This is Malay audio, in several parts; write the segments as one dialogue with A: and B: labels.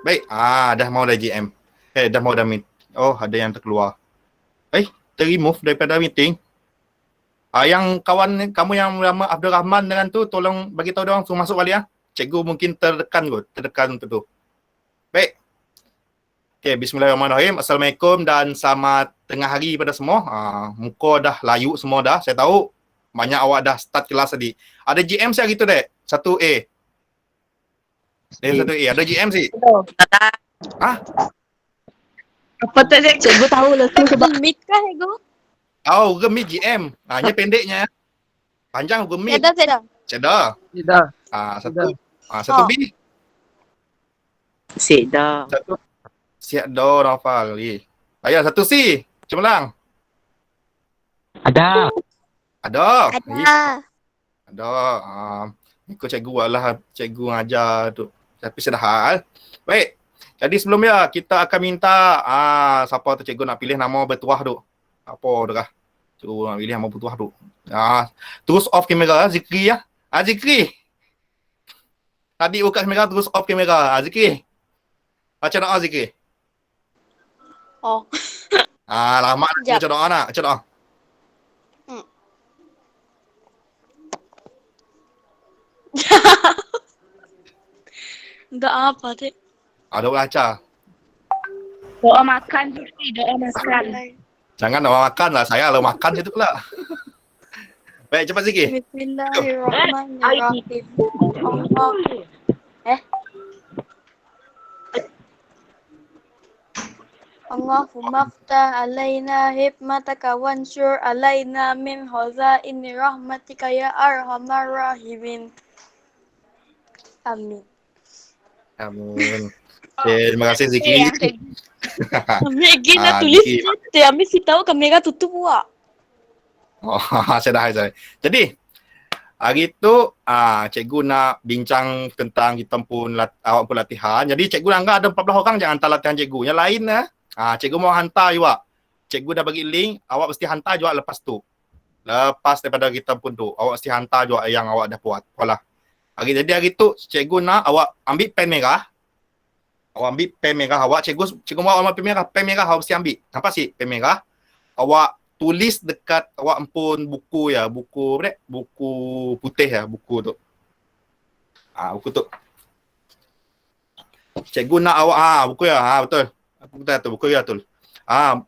A: Baik, dah mau dah GM. Dah mau dah meet. Oh, ada yang terkeluar. Terremove daripada meeting. Yang kawan kamu yang nama Abdul Rahman dengan tu, tolong bagi tahu dia orang suruh masuk balik ah. Cikgu mungkin tertekan untuk tu. Baik. Okay, bismillahirrahmanirrahim. Assalamualaikum dan selamat tengah hari pada semua. Muka dah layu semua dah. Saya tahu banyak awak dah start kelas tadi. Ada GM saya gitu dek? 1A. Dia 1A. Ada GM sih? Hah?
B: Apa tak cik? Cikgu tahu lah tu sebab
C: Gemit kah, Ego?
A: Oh, gemit GM. Hanya pendeknya. Panjang gemit.
C: Seda.
A: Cedar.
B: Tidak.
A: Satu
C: Oh.
A: B.
B: Seda.
A: Satu. Siap dah Nafal. Ayah, satu C. Cemerlang.
B: Ada.
A: Ada.
C: Ada.
A: Ikut cikgu lah. Cikgu ngajar tu. Tapi sedahal. Baik. Jadi sebelumnya kita akan minta siapa tu cikgu nak pilih nama bertuah tu. Apa tu kah? Cikgu nak pilih nama bertuah tu. Terus off kamera Zikri ya. Zikri. Tadi buka kamera terus off kamera. Zikri. Baca doa Zikri.
C: Oh.
A: Lama nak baca doa nak. Baca doa.
C: Enggak apa, Dek.
A: Ada baca.
B: Doa makan Zikri, doa makan.
A: Jangan doa makan lah. Saya kalau makan situ pula. Baik, cepat Zikri.
C: Bismillahirrahmanirrahim. Allahumma aftah alaina hikmataka wansur alaina min khazaini rahmatika ya arhamar rahimin. Amin.
A: Amin. Okay, terima kasih Zikri.
C: Megi nak tulis je. Ambil si tahu kamera tutup buat.
A: Saya. Jadi, hari tu cikgu nak bincang tentang kita pun awak pun latihan. Jadi cikgu anggap ada 14 orang jangan hantar latihan cikgu. Yang lain cikgu mau hantar juga. Cikgu dah bagi link, awak mesti hantar juga lepas tu. Lepas daripada kita pun tu, awak mesti hantar juga yang awak dah buat. Pola. Jadi hari tu cikgu nak awak ambil pen merah. Awak ambil pen merah awak. Cikgu mau awak ambil pen merah. Pen merah awak mesti ambil. Nampak sih pen merah? Awak tulis dekat awak ampun buku ya. Buku apa ni? Buku putih ya. Buku tu. Buku tu. Cikgu nak awak. Buku ya. Betul. Buku ya betul.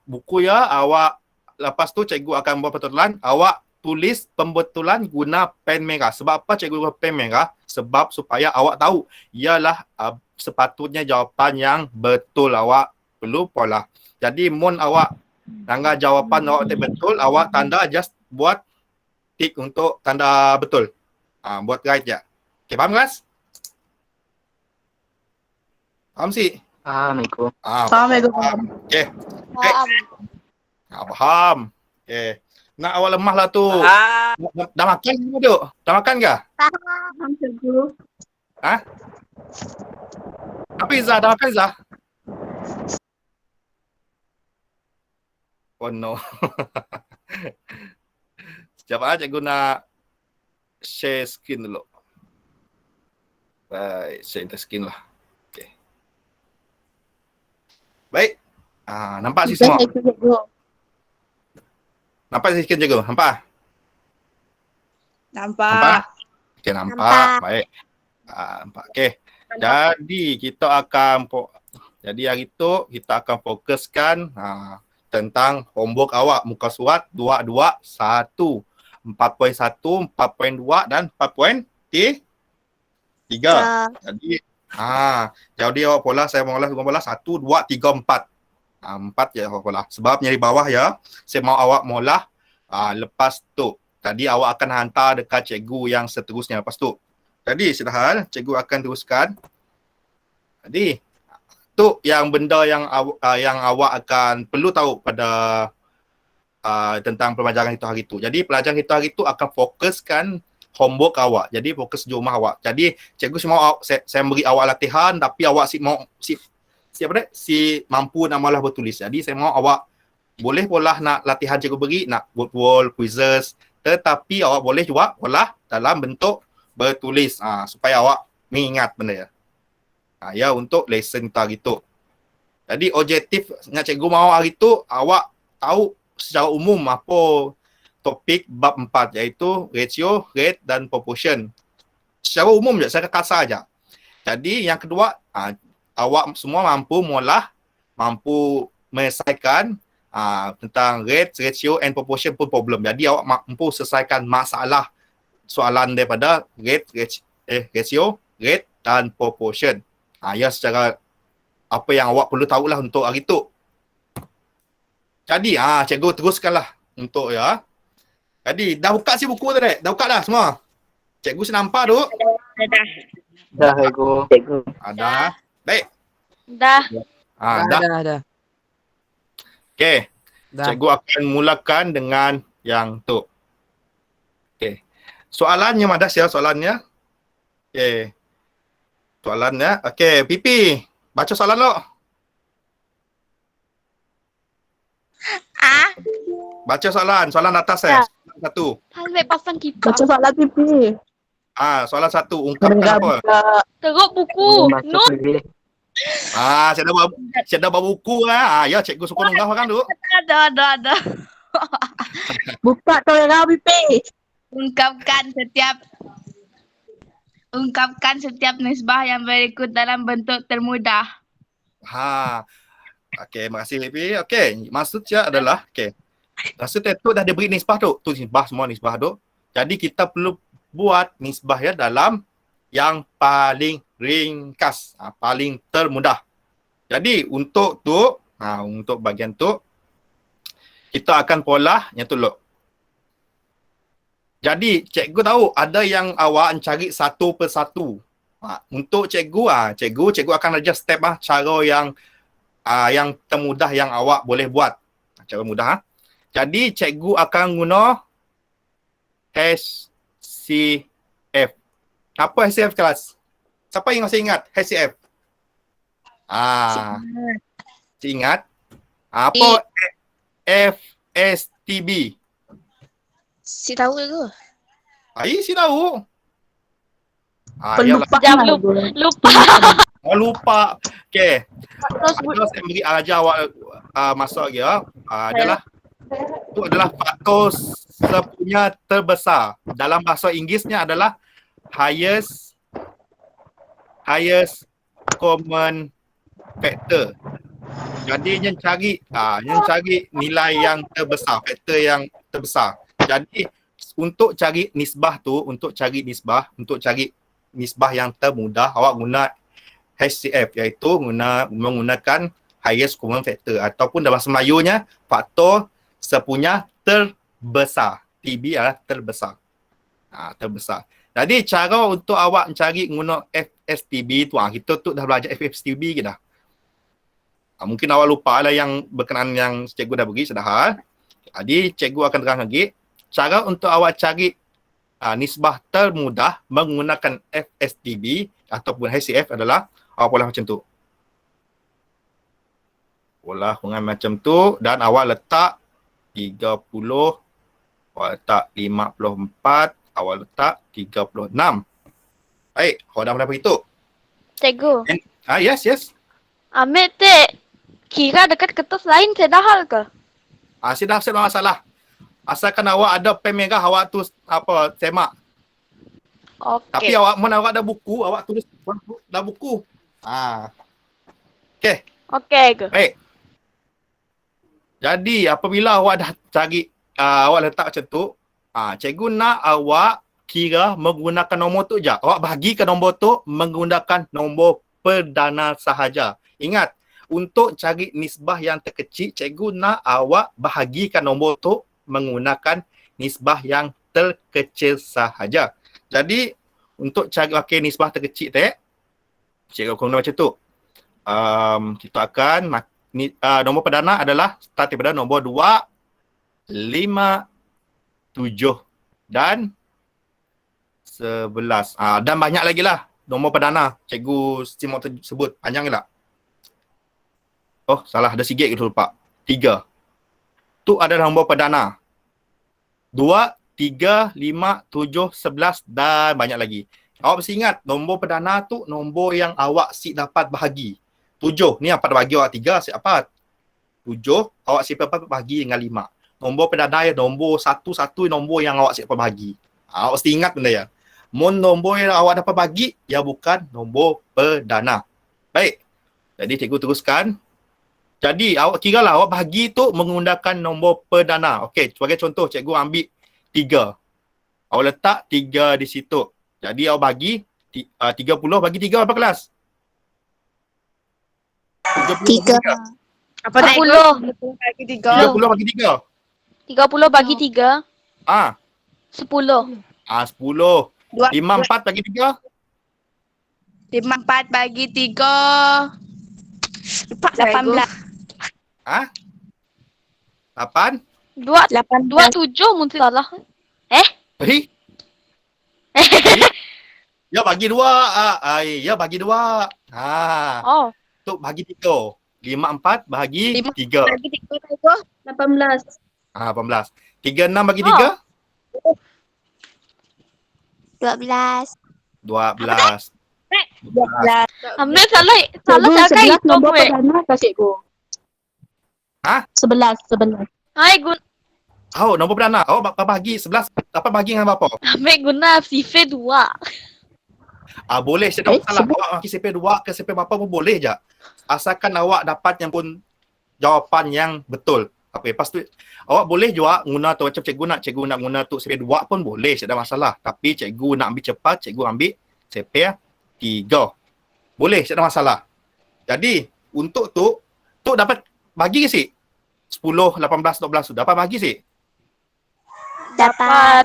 A: Buku ya awak. Lepas tu cikgu akan buat pertutulan. Awak tulis pembetulan guna pen merah. Sebab apa cikgu guna pen merah? Sebab supaya awak tahu. Ialah sepatutnya jawapan yang betul awak perlu pola. Jadi mun awak tangga jawapan awak tak betul, awak tanda just buat tik untuk tanda betul. Buat right je. Okay, faham guys? Faham sih?
B: Assalamualaikum.
C: Assalamualaikum.
A: Okay. Faham. Okay. Nak awak lemah lah tu. Dah makan ke duk? Dah makan ke?
B: Faham cikgu.
A: Apa Izzah? Dah makan Izzah? Oh no. Sekejap cikgu nak share screen dulu. Baik, share the screen lah. Okay. Baik. Nampak sih semua? Nampak sih screen cikgu? Nampak?
C: Nampak.
A: Okay, nampak. Baik. Nampak. Okay. Jadi kita akan hari tu kita akan fokuskan tentang homework awak muka surat 221, 4.1, 4.2 dan 4.3. Jadi awak pola saya mula 1, 2, 3, 4. 4 je awak pola. Sebab di bawah ya, saya mau awak mula lepas tu. Tadi awak akan hantar dekat cikgu yang seterusnya lepas tu. Jadi sedahal cikgu akan teruskan. Jadi tu yang benda yang awak akan perlu tahu pada tentang pelajaran kita hari tu. Jadi pelajaran kita hari tu akan fokuskan homework awak. Jadi fokus di rumah awak. Jadi cikgu semua saya beri awak latihan tapi awak mampu nak malah bertulis. Jadi saya mau awak boleh pola nak latihan cikgu beri, nak buat wall, quizzes, tetapi awak boleh juga pola dalam bentuk bertulis supaya awak mengingat benda ya. Ya, untuk lesson kita hari tu. Jadi objektif yang cikgu mahu hari tu, awak tahu secara umum apa topik bab 4 iaitu ratio, rate dan proportion. Secara umum je, secara kasar je. Jadi yang kedua, awak semua mampu mengolah, mampu menyelesaikan tentang rate, ratio and proportion pun problem. Jadi awak mampu selesaikan masalah soalan daripada ratio, rate dan proportion. Ya, secara apa yang awak perlu tahulah untuk hari tu. Jadi cikgu teruskanlah untuk ya. Jadi dah buka si buku tu dek? Dah buka dah semua? Cikgu senampak tu?
D: Dah, cikgu.
A: Dah. Baik.
C: Dah.
A: Dah. Okey.
D: Dah.
A: Cikgu akan mulakan dengan yang tu. Okey. Soalannya mana ya soalannya? Okey. Soalannya. Okey, Pipi. Baca soalan lo. Baca soalan atas
C: Ya.
A: Soalan satu.
C: Sampai pasang kipas.
B: Baca soalan TV.
A: Soalan satu. Ungkapkan apa?
C: Teruk buku. No.
A: Saya dah bawa buku lah. Ya, cikgu suka unggah kan tu.
C: Ada.
B: Buka kamera pipi.
E: Ungkapkan setiap nisbah yang berikut dalam bentuk termudah.
A: Okey, makasih Pipi. Okey, maksudnya adalah rasa tu dah diberi nisbah tu. Tu nisbah semua nisbah tu. Jadi kita perlu buat nisbah ya dalam yang paling ringkas, paling termudah. Jadi untuk tu, untuk bahagian tu kita akan pola yang tu lo. Jadi cikgu tahu ada yang awak cari satu persatu. Untuk cikgu cikgu akan ajar step cara yang termudah yang awak boleh buat. Cara mudah. Jadi cikgu akan guna HCF. Apa HCF kelas? Siapa yang masih ingat HCF? Ingat? Apa FSTB?
C: Si tahu ke?
A: Si tahu.
B: Pelupa.
C: Lupa.
A: Lupa. Okey. Terus saya beri ajar awak masuk lagi ya. Itu adalah faktor sepunya terbesar. Dalam bahasa Inggerisnya adalah highest common factor. Jadi yang cari nilai yang terbesar, faktor yang terbesar. Jadi untuk cari nisbah yang termudah, awak guna HCF iaitu menggunakan highest common factor ataupun dalam bahasa Melayunya faktor sepunya terbesar. TB adalah terbesar. Terbesar. Jadi cara untuk awak cari guna FSTB tu, kita tu dah belajar FSTB ke dah. Mungkin awak lupa lah yang berkenaan yang cikgu dah bagi sedahal. Jadi cikgu akan terang lagi. Cara untuk awak cari nisbah termudah menggunakan FSTB ataupun HCF adalah awak pola macam tu. Pola macam tu dan awak letak 30, awak letak 54, awak letak 36. Baik, awak dah pernah beritahu.
C: Cikgu.
A: Yes.
C: Ambil kira dekat kertas lain saya dah hal ke?
A: Saya dah masalah. Asalkan awak ada pen merah, awak tu semak.
C: Okey.
A: Tapi awak ada buku, awak tulis dah buku. Okey.
C: Okey ke?
A: Baik. Jadi apabila awak dah cari, awak letak macam tu, cikgu nak awak kira menggunakan nombor tu je. Awak bahagikan nombor tu menggunakan nombor perdana sahaja. Ingat, untuk cari nisbah yang terkecil, cikgu nak awak bahagikan nombor tu menggunakan nisbah yang terkecil sahaja. Jadi untuk cari pakai nisbah terkecil cikgu akan guna macam tu. Kita akan nombor perdana adalah start daripada nombor 2, 5, 7 dan 11. Dan banyak lagi lah nombor perdana. Cikgu Simon sebut panjang ke tak? Oh, salah. Ada sikit kita lupa. 3. Tu adalah nombor perdana. 2, 3, 5, 7, 11 dan banyak lagi. Awak mesti ingat, nombor perdana tu nombor yang awak si dapat bahagi. 7. Ni apa bagi awak 3, si dapat. 7, awak si dapat bahagi dengan 5. Nombor perdana ya nombor 1 nombor yang awak si dapat bahagi. Awak mesti ingat benda ya. Nombor yang awak dapat bagi, ya bukan nombor perdana. Baik. Jadi cikgu teruskan. Jadi awak kira lah awak bahagi tu menggunakan nombor perdana. Okey, sebagai contoh cikgu ambil 3. Awak letak 3 di situ. Jadi awak bagi 30 bagi 3 berapa kelas?
B: 3.
E: Apa tak
C: 10.
E: bagi
A: 30 bagi 3.
C: 30 bagi 3.
A: Ah,
C: 10.
A: 10.
E: 2,
A: 54 bagi 3.
E: 4 bagi 3. 18.
A: Ah? 8.
C: 27 mungkin salah.
A: Eh? Ya bagi 2. Ya bagi 2.
C: Oh.
A: Tu bagi 3. 54 bagi 3.
E: Bagi 3 cikgu.
B: 18.
A: 18. 36 bagi 3.
B: 12.
A: 12.
E: 12.
C: Ambil salah
B: Cikgu,
C: cakap
B: 11
C: itu
B: nombor
C: gue.
B: perdana ke cikgu?
A: Ha?
B: 11.
C: Hai gun
A: Oh, nombor perdana. Awak bagi 11. Apa bagi dengan berapa?
C: ambil guna sifir 2.
A: Boleh. Saya tak masalah.
B: sebab-
A: Awak bagi CP 2 ke CP berapa pun boleh je. Asalkan awak dapat yang pun jawapan yang betul. Okay, lepas tu awak boleh juga guna tu macam cikgu nak guna tu CP 2 pun boleh. Tak ada masalah. Tapi cikgu nak ambil cepat, cikgu ambil CP 3. Boleh, tak ada masalah. Jadi, untuk tu dapat bagi ke si? 10, 18, 12 tu dapat bagi si?
B: Dapat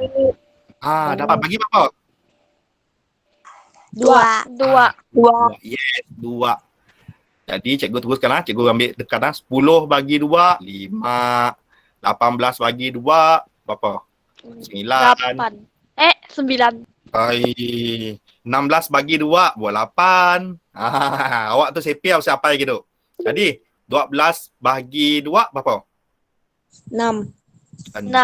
A: Dapat bagi berapa?
B: 2.
C: 2.
A: Yes, 2. Jadi cikgu teruskan lah. Cikgu ambil dekat lah. 10 bagi 2, 5. 18 bagi 2, berapa? 9.
C: 8. 9.
A: 16 bagi 2, buat 8. Awak tu sepi apa siapa lagi tu? Jadi, 12 bagi 2, berapa?
B: 6.
C: 6.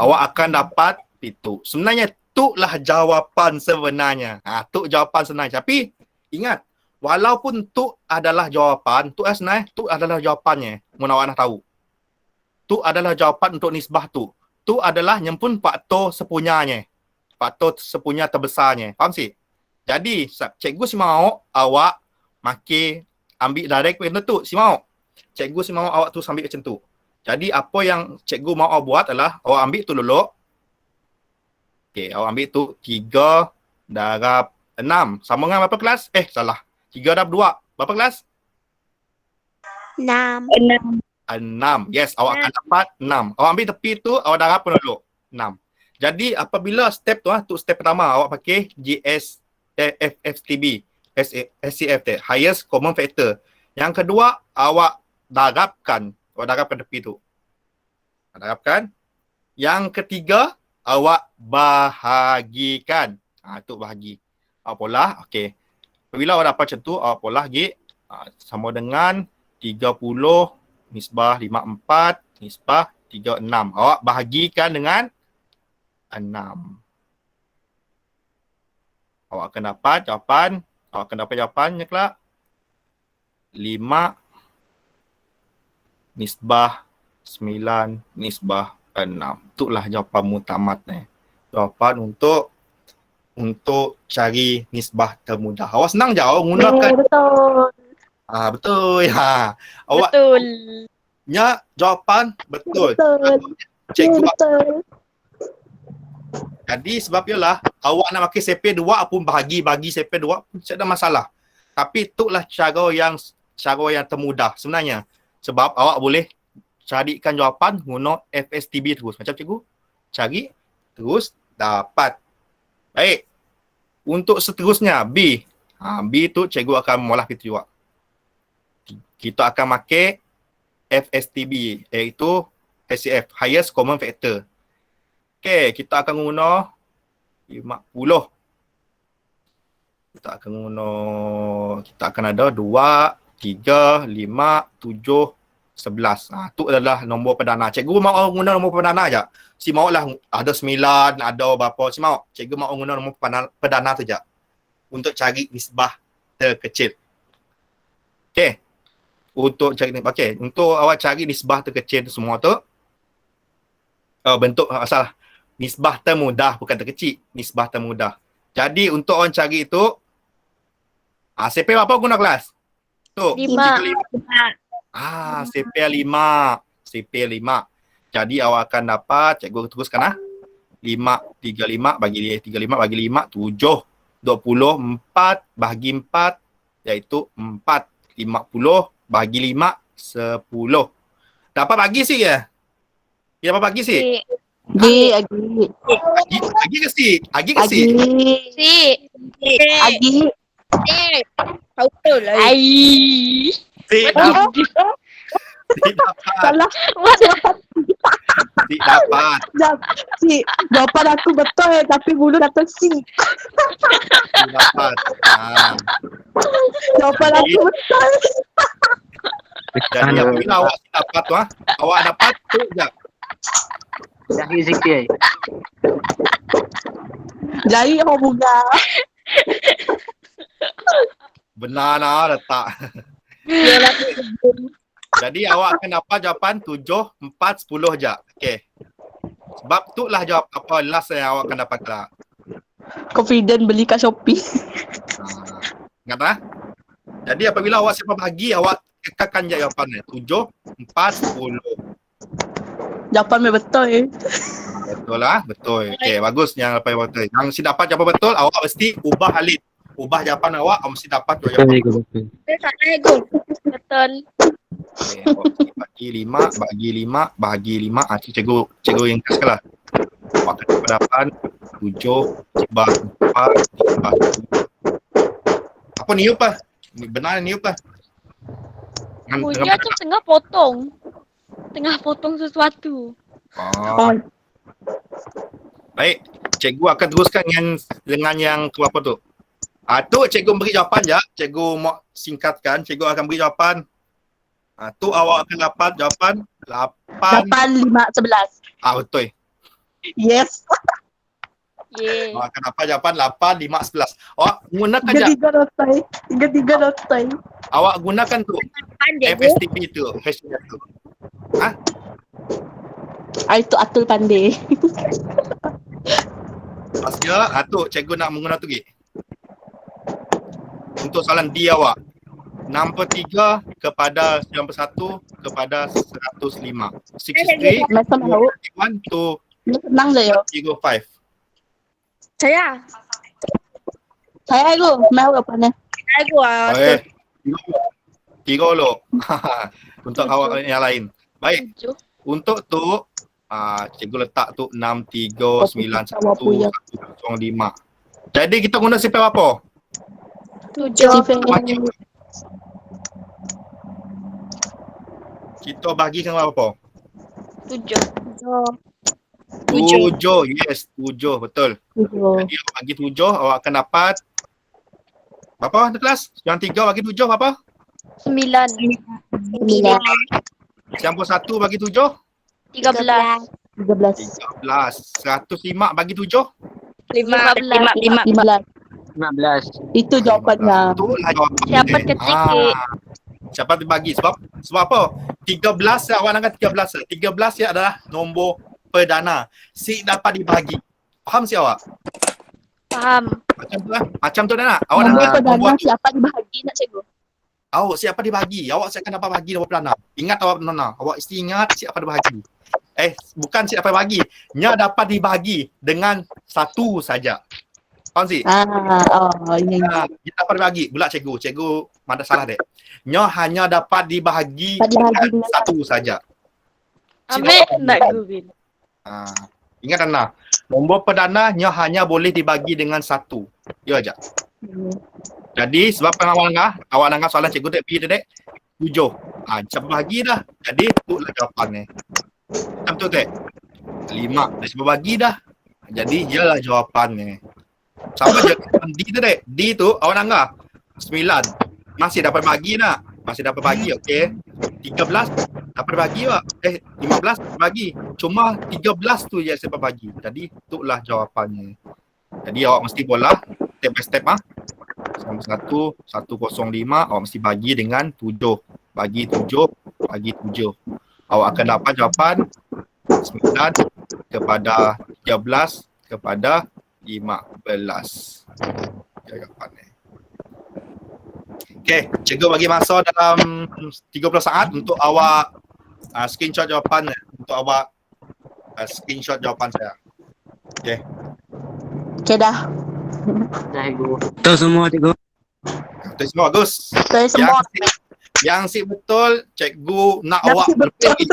A: Awak akan dapat itu. Sebenarnya, tu lah jawapan sebenarnya. Tu jawapan sebenarnya. Tapi, ingat, walaupun tu adalah jawapan, tu sebenarnya, tu adalah jawapannya. Mula awak nak tahu. Tu adalah jawapan untuk nisbah tu. Tu adalah yang pun faktor sepunyanya. Faktor sepunya terbesarnya. Faham sih? Jadi, cikgu si mau awak ambil direct benda tu. Si mau. Cikgu si mau awak tu ambil macam tu. Jadi, apa yang cikgu mau awak buat adalah awak ambil tu dulu. Okey, awak ambil tu 3 darab 6. Sama dengan berapa kelas? Salah. 3 darab 2. Berapa kelas?
B: 6.
A: 6. Yes, awak akan dapat 6. Awak ambil tepi tu, awak darab pun dulu. 6. Jadi, apabila step tu step pertama, awak pakai FFTB, SCF, highest common factor. Yang kedua, awak darabkan tepi tu. Darabkan. Yang ketiga, awak bahagikan. Tu bahagi. Awak polah, okey. Apabila awak dapat macam tu, awak polah lagi. Sama dengan 30 nisbah 54 nisbah 36. Awak bahagikan dengan 6. Awak akan dapat jawapannya kelak 5 nisbah 9 nisbah 6. Itulah jawapan mutamat ni. Jawapan untuk cari nisbah termudah. Awak senang je awak menggunakan.
B: Betul.
A: Betul. Awak
C: Betul.
A: jawapan betul.
B: Betul.
A: Cikgu.
B: Betul.
A: Jadi sebab ialah awak nak pakai CP 2 pun bagi CP 2 pun tak ada masalah. Tapi itulah cara yang termudah sebenarnya. Sebab awak boleh carikan jawapan guna FSTB terus. Macam cikgu cari terus dapat. Baik. Untuk seterusnya B. B tu cikgu akan mengolah itu juga. Kita akan pakai FSTB iaitu SCF, highest common factor. Okey, kita akan guna 50. Kita akan ada 2, 3, 5, 7, 11. Tu adalah nombor perdana. Cikgu mau guna nombor perdana aja. Si mau lah ada 9, ada berapa. Si mau. Cikgu mau guna nombor perdana tu je. Untuk cari nisbah terkecil. Okey. Untuk awak cari nisbah terkecil tu semua tu. Bentuk salah. Nisbah termudah bukan terkecil. Nisbah termudah. Jadi untuk orang cari itu CP berapa guna kelas? Tu.
C: 5.
A: CP 5. CP 5. Jadi awak akan dapat, cikgu teruskan 5, 35 bagi 35 bagi 5, 7. 20, 4 bagi 4, iaitu 4. 50 bagi 5, 10. Dapat bagi sih ya? Ya, dapat bagi sih?
B: Agi.
A: Agi ke si? Agi ke si?
C: Si.
B: Agi.
C: Tahu betul lah. Ai.
A: Si dapat. Si dapat.
B: Salah.
A: Si dapat.
B: Si, jawapan aku betul tapi bulu kata si.
A: Si dapat.
B: Jawapan aku betul.
A: Jadi apabila awak dapat tu, awak dapat tu je.
D: Jahil sikit.
B: Jari orang bunga.
A: Benar lah letak. Jadi awak akan dapat jawapan 7, 4, 10 je. Okey. Sebab tu lah jawab apa last yang awak akan dapat lah.
B: Confident beli kat Shopee.
A: Ingat tak? Jadi apabila awak siapa bagi, awak kekalkan jawapan ni. 7, 4, 10.
B: Jawapan memang betul.
A: Betul lah, betul. Okey, bagus yang apa yang betul. Yang si dapat jawapan betul, awak mesti ubah alif. Ubah jawapan awak mesti dapat jawapan betul.
C: Salah ego. Betul.
A: Okey, awak mesti bagi 5, bagi 5, bagi 5. Cikgu ringkaskanlah. Awak akan dapat 7, tiba 4, tiba 7. Apa niup lah? Benar niup lah.
C: Punya tu tengah potong. Tengah potong sesuatu.
A: Baik, cikgu akan teruskan dengan yang ke apa tu. Tu cikgu beri jawapan je. Cikgu mau singkatkan. Cikgu akan beri jawapan. Tu awak akan dapat jawapan 8.
B: 8, 5, 11.
A: Betul.
B: Yes.
C: Yeah.
A: Awak akan dapat jawapan 8, 5, 11. Awak gunakan je.
B: 3 notai. 3 notai.
A: Awak gunakan tu.
C: Pandai gue.
A: FSTP tu. Hashtag tu.
B: Itu Atul pandai.
A: Pasnya, tu cikgu nak menggunakan tu lagi. Untuk soalan D awak. 63 kepada 91 kepada 105. 63,
B: Masa mahu.
A: 1 to
B: Senang je yo.
A: 05.
C: Saya.
B: Saya aku. Mahu apa ni?
C: Aku
A: Tiga lo. Untuk awak yang lain. Baik. Untuk tu, cikgu letak tu 6391 105. Jadi kita guna sifar apa?
C: 7.
A: Kita bagikan apa?
C: 7.
A: 7. Yes, 7 betul. Jadi awak bagi 7, awak akan dapat berapa kelas? Yang 3 bagi 7 berapa?
C: 9.
A: Yang 1 bagi 7?
C: 13.
B: 13.
A: 105 bagi 7?
C: 15.
D: 15.
B: Itu jawapannya.
A: Itulah jawapan.
C: Siapa kecil?
A: Siapa dibagi? Sebab apa? 13 awak nak 13. 13 ya adalah nombor perdana. Si dapat dibagi. Faham si awak?
C: Faham.
A: Macam tu lah. Macam tu nak. Awak
B: Nombor
A: nak
B: perdana
A: buat
B: siapa dibahagi nak cikgu?
A: siapa dibagi. Awak akan dapat bagi nombor perdana. Ingat awak nona. Awak mesti ingat siapa dibagi. Bukan siapa dibagi. Nya dapat dibagi dengan satu saja. Faham si?
B: Ini.
A: Dia dapat dibagi. Pula cikgu mana salah dek. Nya hanya dapat dibagi
B: Dapat dibagi
A: dengan satu saja.
C: Ambil nak Google.
A: Ingat Ana, nombor perdana nya hanya boleh dibagi dengan satu. Ya aja. Jadi sebab awak nangah soalan cikgu dek pergi dek 7. Macam bagi dah. Jadi itulah jawapannya. Macam tu dek. 5. Dah sebab bagi dah. Jadi ialah jawapannya. Sama je D tu dek. D tu awak nangah 9. Masih dapat bagi nak. Masih dapat bagi, okey. 13 Dapat bagi Wak. 15 bagi. Cuma 13 tu je saya bagi. Jadi itulah jawapannya. Jadi awak mesti bola step by step Sama 105 awak mesti bagi dengan 7. Bagi 7, bagi 7. Awak akan dapat jawapan 9 kepada 13 kepada 15. Jawapannya. Okey, cikgu bagi masa dalam 30 saat untuk awak screenshot jawapan untuk awak screenshot jawapan saya. Okey.
B: Okay dah.
D: Dah cikgu. Betul semua cikgu.
A: Itu semua bagus.
B: Saya semua.
A: Yang si betul cikgu nak
B: Yang
A: awak
B: si betul.
A: lebih lagi.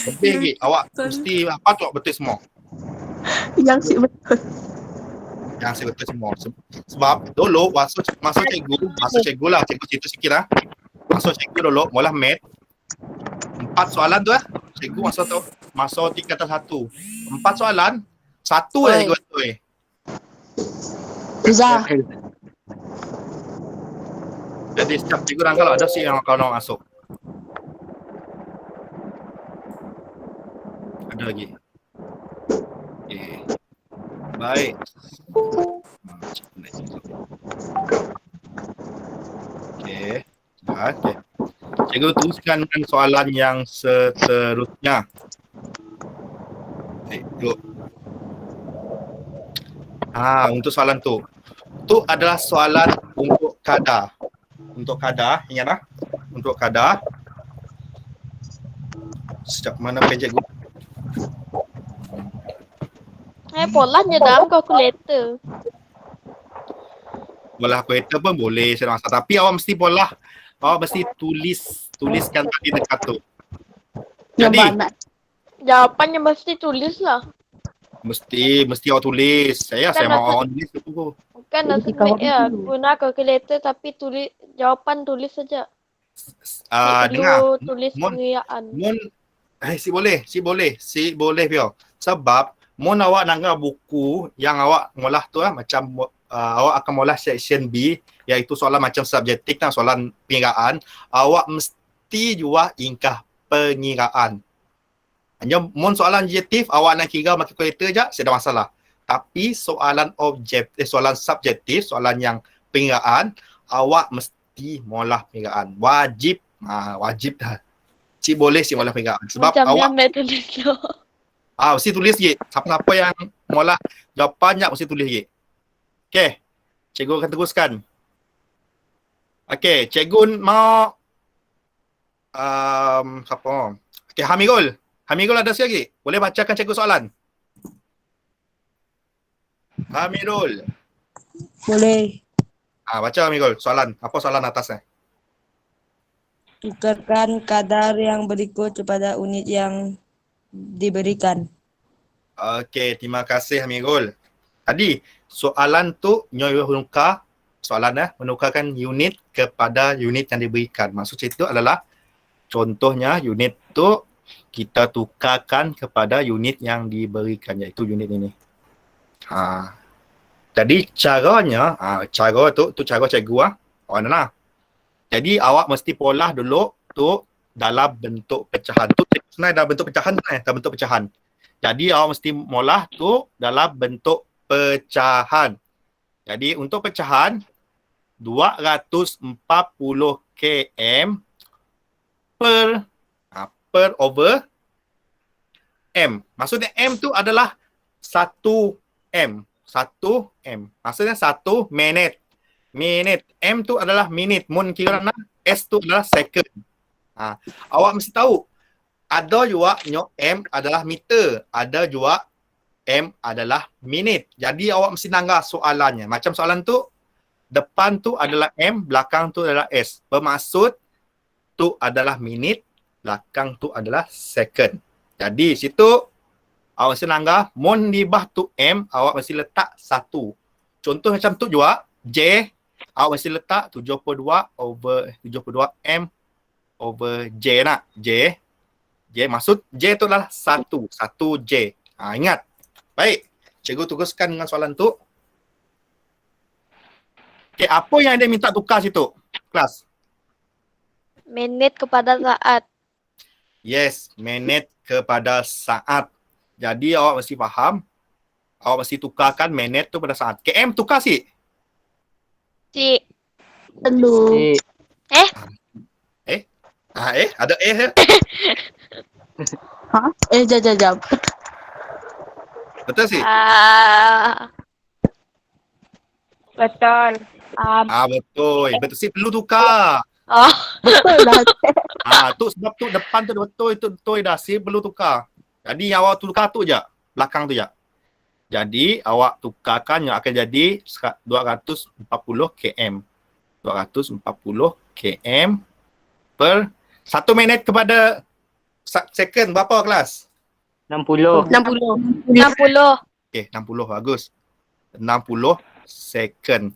A: Lebih lagi. Awak mesti apa tu betul semua.
B: Yang si betul.
A: Yang si betul semua. Sebab dulu masuk cikgu lah, cikgu cerita sikit lah. Masuk cikgu dulu, mula mat. 4 soalan tu cikgu masuk tingkatan 1. 4 soalan, 1 je
B: Oi.
A: cikgu betul.
B: Izzah.
A: Jadi setiap cikgu dan kalau ada si yang kalau nak masuk. Ada lagi. Okay. Baik. Okay. Okay. Cikgu teruskan dengan soalan yang seterusnya. Cikgu. Untuk soalan tu. Tu adalah soalan untuk kadar. Untuk kadar, ingatlah. Untuk kadar. Sejak mana page cikgu?
C: Polanya dalam kalkulator.
A: Bola kereta pun boleh saya rasa. Tapi awak mesti awak mesti tuliskan tadi dekat tu.
B: Yang
A: Jadi
B: mana?
C: Jawapannya mesti tulis lah.
A: mesti awak tulis. Saya
C: Kan
A: mau awak tulis tu.
C: Bukan nak submit ya. Guna kalkulator tapi jawapan tulis saja. Tak
A: Dengar.
C: perlu tulis
A: Mon-
C: pengiraan.
A: Si boleh Pio. Sebab mun awak nangga buku yang awak ngolah tu macam awak akan ngolah section B iaitu soalan macam subjektif dan soalan pengiraan, awak mesti juga ingkah pengiraan. Hanya mun soalan objektif awak nak kira pakai kalkulator je, tak ada masalah. Tapi soalan soalan subjektif, soalan yang pengiraan, awak mesti ngolah pengiraan. Wajib dah. Cik boleh ngolah pengiraan. Sebab
C: Macam
A: awak
C: yang tulis tu.
A: mesti tulis je. Siapa-siapa yang ngolah jawapannya mesti tulis je. Okey. Cikgu akan teruskan. Okey, cikgu mau siapa? Okey, Hamigul. Hamigul ada sikit lagi? Boleh bacakan cikgu soalan? Hamidul.
B: Boleh.
A: Baca Hamigul soalan. Apa soalan atasnya?
F: Tukarkan kadar yang berikut kepada unit yang diberikan.
A: Okey, terima kasih Hamigul. Tadi soalan tu nyoy menukar soalan menukarkan unit kepada unit yang diberikan. Maksud itu adalah contohnya unit tu kita tukarkan kepada unit yang diberikan iaitu unit ini. Jadi caranya cara tu cara cikgu lah. Jadi awak mesti pola dulu tu dalam bentuk pecahan tu sebenarnya dalam bentuk pecahan dalam bentuk pecahan. Jadi awak mesti molah tu dalam bentuk pecahan. Jadi untuk pecahan 240 km per over M. Maksudnya M tu adalah 1 M. 1 M. Maksudnya 1 minit. Minit. M tu adalah minit. Mun kira S tu adalah second. Awak mesti tahu. Ada juga M adalah meter. Ada juga M adalah minit. Jadi awak mesti nanggah soalannya. Macam soalan tu, depan tu adalah M, belakang tu adalah S. Bermaksud tu adalah minit, belakang tu adalah second. Jadi situ awak mesti nanggah, mun di bah tu M, awak mesti letak 1. Contoh macam tu juga, J, awak mesti letak 72 M over J nak. J maksud J tu adalah 1 J. Ingat. Baik. Cikgu teruskan dengan soalan tu. Okey, apa yang dia minta tukar situ? Kelas.
C: Minit kepada saat.
A: Yes, minit kepada saat. Jadi awak mesti faham. Awak mesti tukarkan minit tu pada saat. KM tukar sih.
C: Cik.
B: Telu.
A: Ada ya?
B: Ha? Jap.
A: Betul sih?
E: Betul.
A: Betul. Betul sih, perlu tukar.
C: Oh.
B: Betul lah.
A: Tu sebab tu depan tu betul, itu betul dah sih, perlu tukar. Jadi yang awak tukar tu je, belakang tu je. Jadi awak tukarkan yang akan jadi 240 km. 240 km per 1 minit kepada second. Berapa kelas?
D: 60.
C: 60.
A: Okey, 60 bagus. 60 second.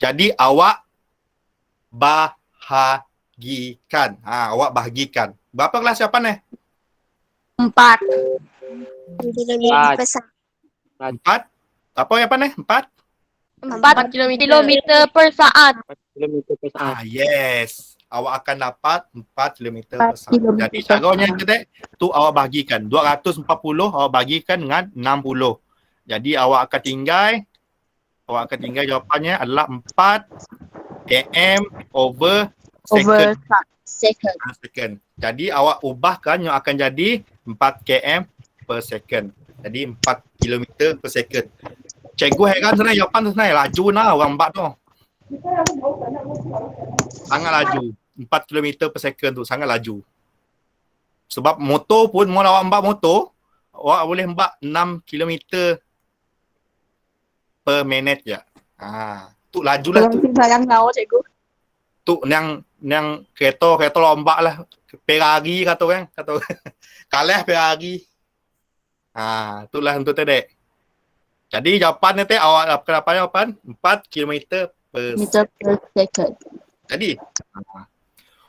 A: Jadi awak bahagikan. Awak bahagikan. Berapa kelas jawapan
B: 4.
D: Empat.
A: 4? Apa jawapan 4?
C: 4 kilometer per saat.
D: 4 kilometer per saat.
A: Yes. Awak akan dapat 4 km per
B: 4
A: saat.
B: kilometer
A: Jadi
B: per
A: caranya
B: saat.
A: kita tu awak bahagikan. 240 awak bahagikan dengan 60. Jadi awak akan tinggal jawapannya adalah 4 km over
B: Over
A: second.
B: second.
A: Jadi awak ubahkan yang akan jadi 4 km per second. Jadi 4 km per second. Cikgu heran sebenarnya jawapan tu sebenarnya laju lah orang empat tu. Sangat laju. 4 km per second tu sangat laju. Sebab motor pun, mau awak embat motor, awak boleh embat 6 km per minit je. Tu laju lah tu.
B: Sayang kau cikgu.
A: Tu yang kereta lomba lah. Ferrari kata kan. Kalah Ferrari. Itulah untuk tadi. Jadi jawapan nanti awak dapat jawapan 4 km per
B: Meter per second.
A: Jadi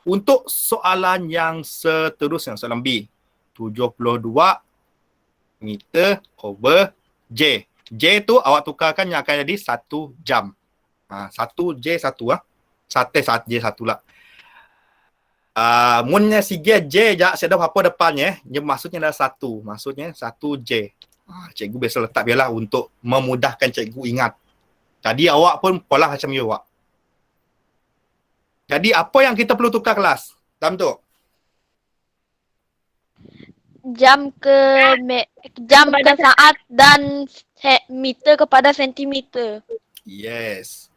A: untuk soalan yang seterusnya, soalan B, 72 meter over J. J tu awak tukarkan yang akan jadi 1 jam. 1 J 1 1 J 1 lah. Munnya sige J jak saya dah apa depannya, maksudnya adalah 1. Maksudnya 1 J. Cikgu biasa letak biarlah untuk memudahkan cikgu ingat. Jadi awak pun pola macam you awak. Jadi apa yang kita perlu tukar kelas? Dalam tu.
C: Jam ke saat dan meter kepada sentimeter.
A: Yes.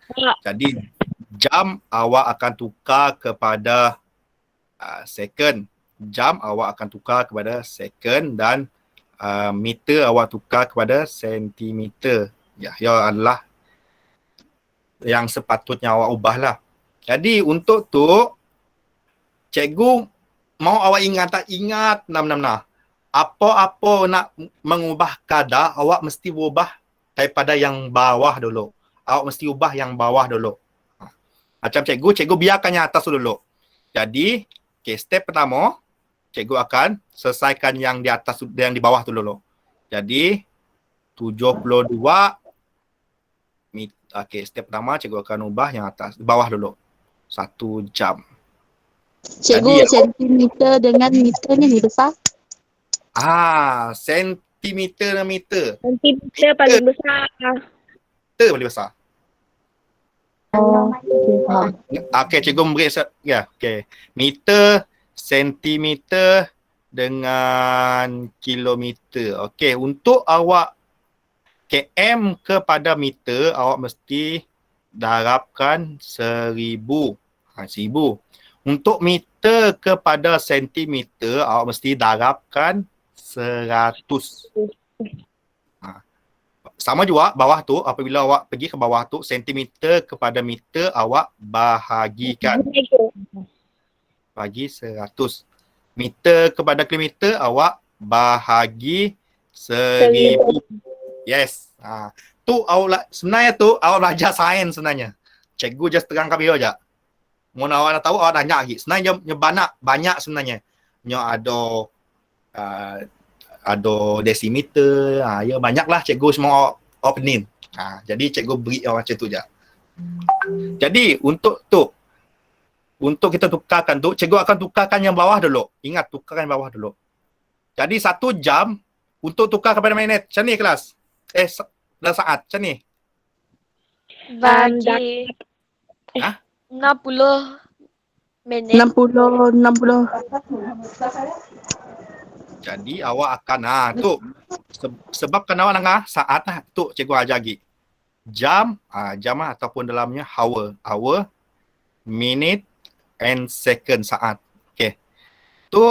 A: Jadi jam awak akan tukar kepada second. Jam awak akan tukar kepada second dan meter awak tukar kepada sentimeter. Ya adalah yang sepatutnya awak ubahlah. Jadi untuk tu cikgu mau awak ingat nah. Apa-apa nak mengubah kadar, awak mesti ubah daripada yang bawah dulu. Awak mesti ubah yang bawah dulu. Macam cikgu biarkan yang atas dulu. Jadi, step pertama, cikgu akan selesaikan yang di atas, yang di bawah tu dulu. Jadi, 72 step pertama cikgu akan ubah yang atas, bawah dulu. 1 jam.
B: Cikgu,
A: Jadi,
B: sentimeter dengan meternya ni besar.
A: Sentimeter dan meter.
E: Sentimeter paling besar.
A: Meter paling besar.
B: Okay, faham.
A: Okey, cikgu beri meter, sentimeter dengan kilometer. Okey, untuk awak km kepada meter, awak mesti darabkan 1000. 1000. Untuk meter kepada sentimeter, awak mesti darabkan 100. Sama juga bawah tu, apabila awak pergi ke bawah tu, sentimeter kepada meter awak bahagikan. Bagi 100. Meter kepada kilometer awak bahagi 1000. Yes. Tu awak sebenarnya tu awak belajar sains sebenarnya. Cikgu just terangkan bio je. Mun awak nak tahu awak tanya lagi. Sebenarnya banyak sebenarnya. Ada desimeter, ya banyaklah cikgu semua awak pening. Jadi cikgu beri awak macam tu je. Jadi untuk tu untuk kita tukarkan tu, cikgu akan tukarkan yang bawah dulu. Ingat, tukarkan yang bawah dulu. Jadi 1 jam untuk tukar kepada minit. Macam ni kelas? Dan saat. Macam ni.
C: Bagi
A: Hah?
C: 60 minit.
B: 60.
A: Jadi awak akan tu sebabkan awak dengar saat tu cikgu ajar lagi. Jam ataupun dalamnya hour, minute and second saat. Okey. Tu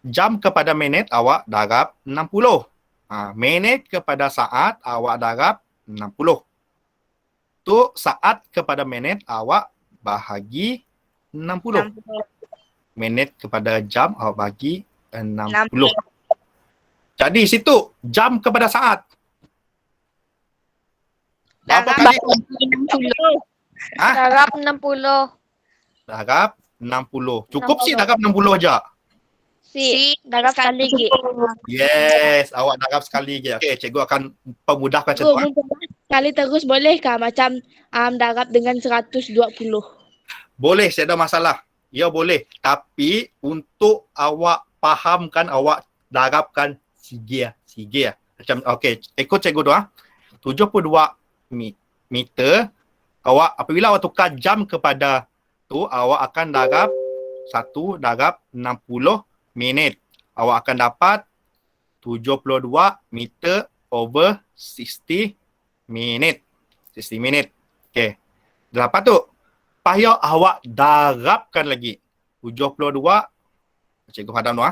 A: jam kepada minit awak darab 60. Minit kepada saat awak darab 60. Tu saat kepada minit awak bahagi 60. Minit kepada jam awak bagi 60. Jadi situ jam kepada saat. Berapa kali?
E: 60.
C: Darab 60.
A: Darab 60. Cukup sih darab 60 aja.
C: Darab sekali lagi.
A: Yes, awak darab sekali je. Okey, cikgu akan pemudahkan macam tu.
B: Sekali terus boleh kah? Macam darab dengan 120.
A: Boleh, saya ada masalah. Ya boleh. Tapi untuk awak fahamkan, awak darabkan sige. Macam okey, ikut cikgu tu 72 meter. Awak apabila awak tukar jam kepada tu, awak akan darab 1 darab 60 minit. Awak akan dapat 72 meter over 60 minit. 60 minit. Okey. Dapat tu. Payah awak darabkan lagi. 72. Cikgu hadam tu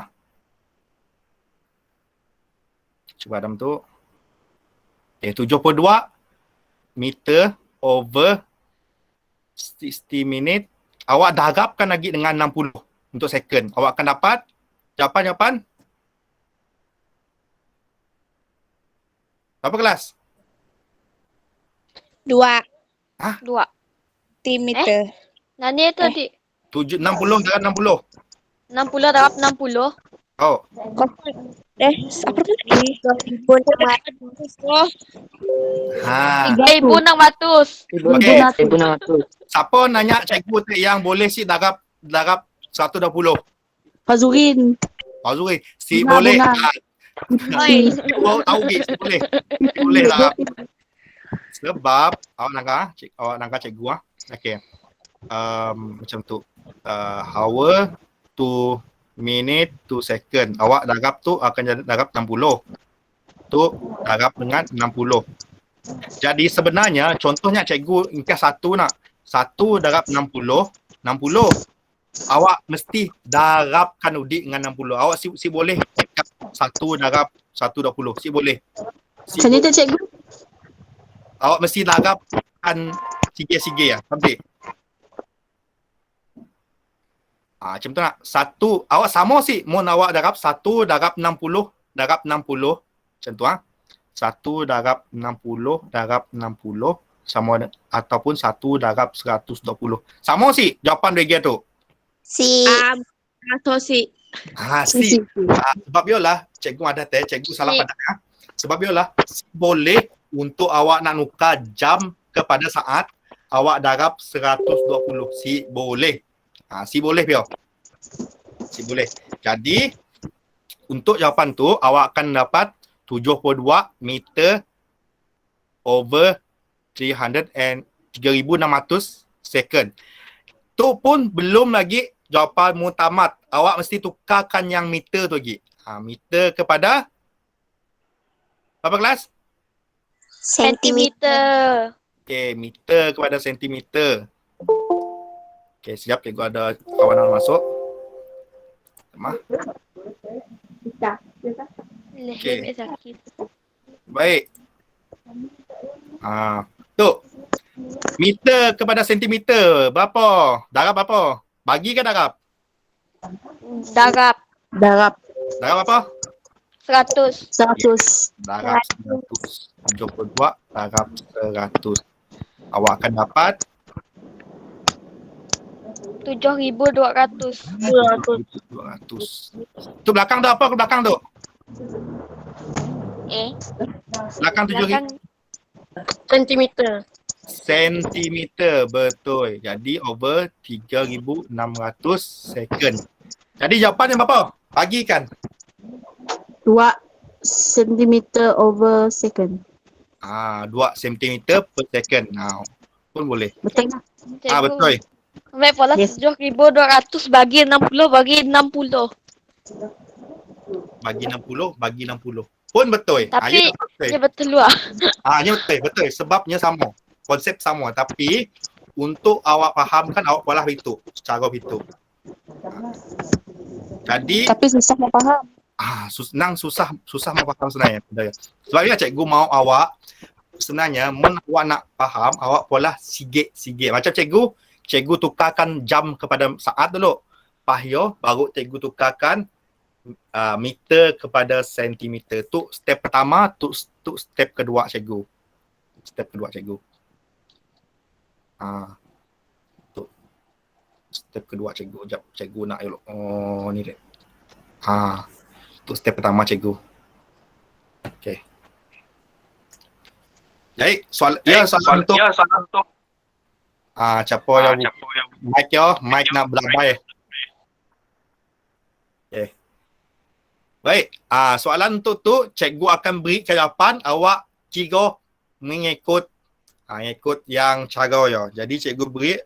A: Cikgu hadam tu. Okay, 72 meter over 60 minit. Awak darabkan lagi dengan 60 untuk second. Awak akan dapat jawapan. Berapa kelas?
B: 2
C: 2.
B: meter.
C: Nani tadi?
A: 60 darab 60.
C: 60 darab 60.
A: Oh.
B: Apa tadi?
C: 1,600.
D: 1,600.
A: Siapa nanya cikgu tu yang boleh si darab 120?
B: Pazurin.
A: Zuri, si
B: Bunga,
A: boleh.
B: bunga.
C: Oi.
A: Cikgu tahu ke si boleh. Boleh darab. Sebab awak nangka cikgu Okey. Macam tu. Hour to minute to second. Awak darab tu akan jadi darab 60. Tu darab dengan 60. Jadi sebenarnya contohnya cikgu ingkar 1 darab 60. Awak mesti darabkan udik dengan 60. Awak si boleh cakap 1 darab 120. Si boleh.
B: Macam ni tu cikgu.
A: Awak mesti darabkan sige-sige sampai. Macam tu nak. 1 awak sama sih. Mun awak darab 1 darab 60 darab 60. Macam tu 1 darab 60 darab 60 sama ataupun 1 darab 120. Sama sih jawapan bahagian tu.
B: Atau si.
A: Si. Sebab yolah cikgu ada cikgu salah pada Sebab yolah boleh untuk awak nak nukar jam kepada saat, awak darab 120. Si boleh. Si boleh Pio. Si boleh. Jadi untuk jawapan tu awak akan dapat 72 meter over 300 3,600 second. Tu pun belum lagi jawapan tamat. Awak mesti tukarkan yang meter tu lagi. Meter kepada berapa kelas?
C: Sentimeter.
A: Okey, meter kepada sentimeter. Okey, siap cikgu ada kawan masuk.
C: Leher sakit.
A: Baik. Tu. Meter kepada sentimeter. Berapa? Darab berapa? Bagi ke darab?
C: Darab
B: Darab
A: Darab apa?
C: 100.
B: 100.
A: Darab 100. 72 darab 100. Awak akan dapat
C: 7,200.
A: 200. Tu belakang tu apa ke belakang tu? Belakang 7,000.
C: Sentimeter.
A: sentimeter. Betul. Jadi over 3,600 second. Jadi jawapannya berapa? Bagikan.
B: 2 centimeter over second.
A: 2 centimeter per second. Pun boleh.
B: Betul tak?
C: Cikgu.
A: Betul.
C: Ambil pola
B: Yes.
C: 7,200 bagi 60 bagi 60.
A: Bagi 60. Pun betul.
C: Tapi,
A: Ya, betul.
C: Dia betul lah.
A: Ya betul. Sebabnya sama. Konsep sama. Tapi untuk awak fahamkan, awak pola berhitung. Cara berhitung. Jadi,
B: Tapi susah nak faham.
A: susah mau faham sebenarnya. Sebabnya cikgu mau awak, sebenarnya, awak nak faham, awak pola sigit. Macam cikgu tukarkan jam kepada saat dulu. Pahyo, baru cikgu tukarkan meter kepada sentimeter. Tu step pertama, tu step kedua cikgu. Tu step kedua cikgu. Sekejap, cikgu nak elok. Oh, ni dia. Tu step pertama cikgu. Okey. Baik, soalan untuk siapa yang mic nak belabai. Okey. Baik, soalan untuk tu cikgu akan beri jawapan, awak kira mengikut yang cara ya. Jadi cikgu beri,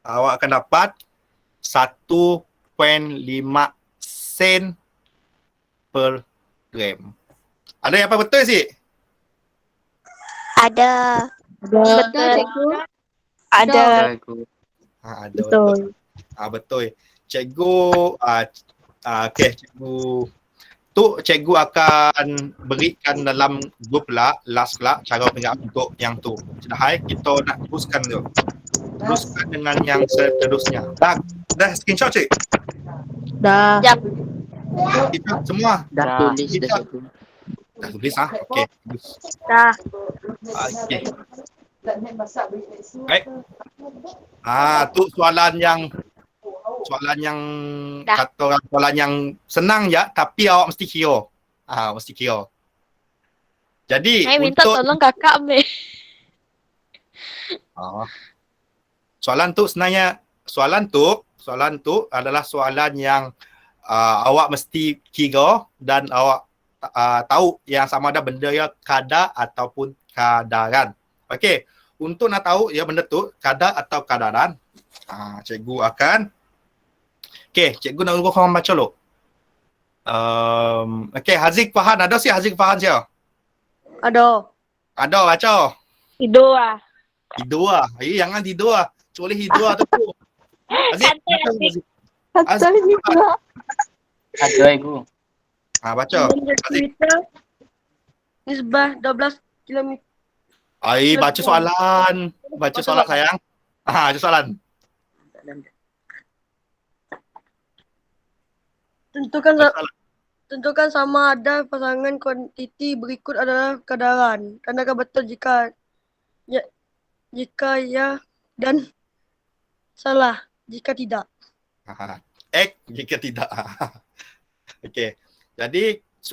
A: awak akan dapat 1.5 sen per gram. Ada yang apa betul sih?
F: Ada.
C: Betul, cikgu.
B: Ada.
A: Ada
B: Betul.
A: betul. Cikgu okey, cikgu akan berikan dalam grup last cara pengajaran untuk yang tu. Sudah kita nak teruskan tu. Teruskan dengan yang seterusnya. Dah screenshot cik?
B: Dah.
C: Jap.
A: Kita semua
D: Dah tulis dah cikgu.
A: dah tulis okey.
B: Dah.
A: Okey. Baik. Tu soalan yang
C: Dah.
A: kata orang soalan yang senang je, tapi awak mesti kira. Mesti kira. Jadi
C: Saya minta
A: untuk
C: tolong kakak ambil.
A: soalan tu sebenarnya soalan tu adalah soalan yang awak mesti kira dan awak tahu yang sama ada benda ya kadar ataupun kadaran. Okey, untuk nak tahu ya benda tu kadar atau kadaran, cikgu akan cikgu nak tunggu korang baca dulu. Okey, Haziq Fahan ada si Haziq Fahan siapa?
B: Ada.
A: Ada baca.
B: Tidur lah.
A: Tidur ah. Jangan tidur ah. Boleh tidur tu. Haziq, baca, Haziq.
B: Asal juga.
D: Ada cikgu.
A: Baca. Haziq.
B: Nisbah 12 km.
A: Baca soalan. Baca soalan sayang. Baca soalan.
B: Tentukan sama ada pasangan kuantiti berikut adalah kadaran. Tandai betul jika ya dan salah jika tidak.
A: Jika tidak. Okey. Jadi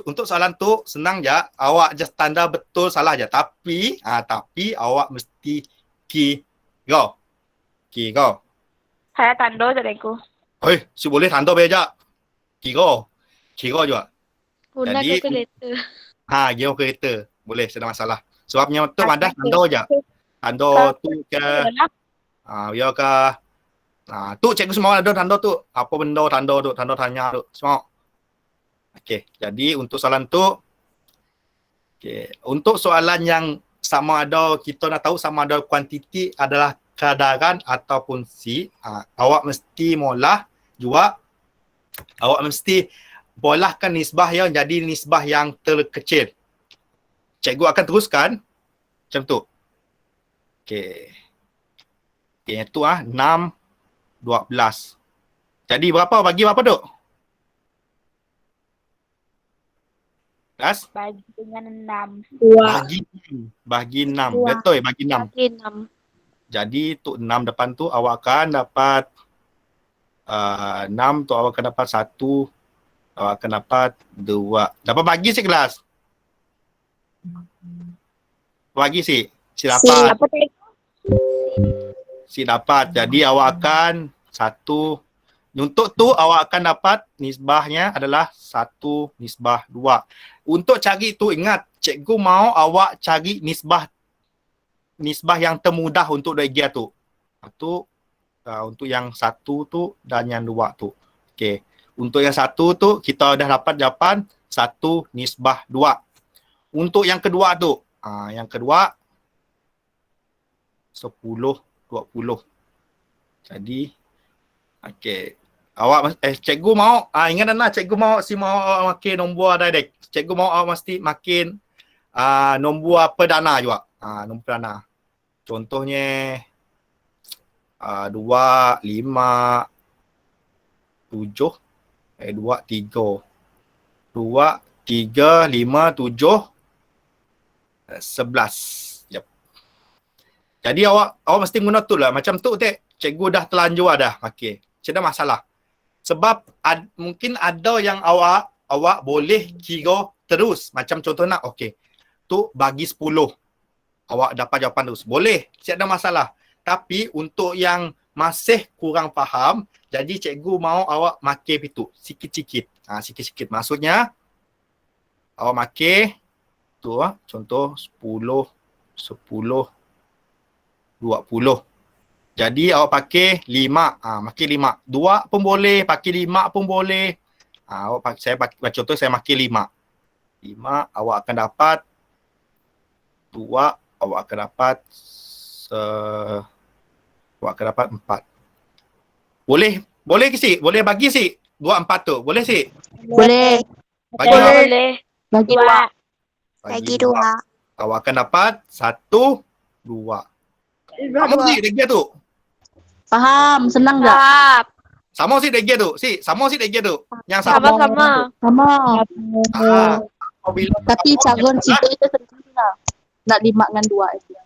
A: untuk soalan tu senang je, awak just tanda betul salah je. Tapi awak mesti kira.
E: Saya tanda je cikgu.
A: Si boleh tanda beja. Kira juga.
C: Guna
A: Jadi,
C: kalkulator.
A: Kira kereta. Boleh, tak ada masalah. Sebabnya tu madah tanda je. Tanda tu ke ya ke tu cikgu semua ada tanda tu. Apa benda tanda tu, tanda tanya tu. Semua. Okey, jadi untuk soalan tu untuk soalan yang sama ada kita nak tahu sama ada kuantiti adalah kadaran ataupun awak mesti mula jawab. Awak mesti bolehkan nisbah yang jadi nisbah yang terkecil. Cikgu akan teruskan macam tu. Okey, itu 6, 12. Jadi berapa? Bagi berapa duk? Kelas?
E: Bagi dengan 6.
A: Bagi 6. Betul, bagi 6.
C: Bagi 6.
A: Jadi untuk 6 depan tu awak akan dapat 6 tu awak akan dapat 1. Awak akan dapat 2. Dapat bagi si kelas? Bagi si dapat.
E: Apa cikgu?
A: Si dapat. Jadi awak akan 1. Untuk tu awak akan dapat nisbahnya adalah 1/2. Untuk cari tu ingat, cikgu mau awak cari nisbah yang termudah untuk dia tu. Tu untuk yang 1 tu dan yang 2 tu. Okey. Untuk yang 1 tu kita dah dapat jawapan 1/2. Untuk yang kedua tu, yang kedua 10/20. Jadi okey. Awak cikgu mau ingat dah cikgu mau awak makin nombor direct. Cikgu mau awak mesti makin nombor perdana juga. Nombor perdana. Contohnya 2 5 7 2 3 5 7 11. Yep. Jadi awak mesti guna tu lah. Macam tu cikgu dah terlanjur dah. Okey. Tidak masalah. Sebab mungkin ada yang awak boleh kira terus. Macam contoh nak, okey. Tu bagi 10. Awak dapat jawapan terus. Boleh. Tidak ada masalah. Tapi untuk yang masih kurang faham, jadi cikgu mau awak makir itu sikit-sikit. Sikit-sikit. Maksudnya, awak makir tu contoh 10, 20. Jadi awak pakai 5. Makin 5. 2 pun boleh, pakai 5 pun boleh. Saya pakai contoh saya makin 5. 5 awak akan dapat 2, awak akan dapat 4. Boleh ke si? Boleh bagi si? 2 4 tu. Boleh si?
E: Boleh.
A: Bagi
C: Boleh.
E: Bagi
C: 2.
G: Bagi 2.
A: Awak akan dapat 1, 2. Sama si dia tu.
E: Faham, senang tak?
C: Tahap.
A: Sama si dia tu. Sama si dia tu. Yang sama.
C: Sama-sama.
E: Sama.
A: Apabila
E: Tapi cara cerita itu sendiri lah. Nak 5 dengan 2 aja.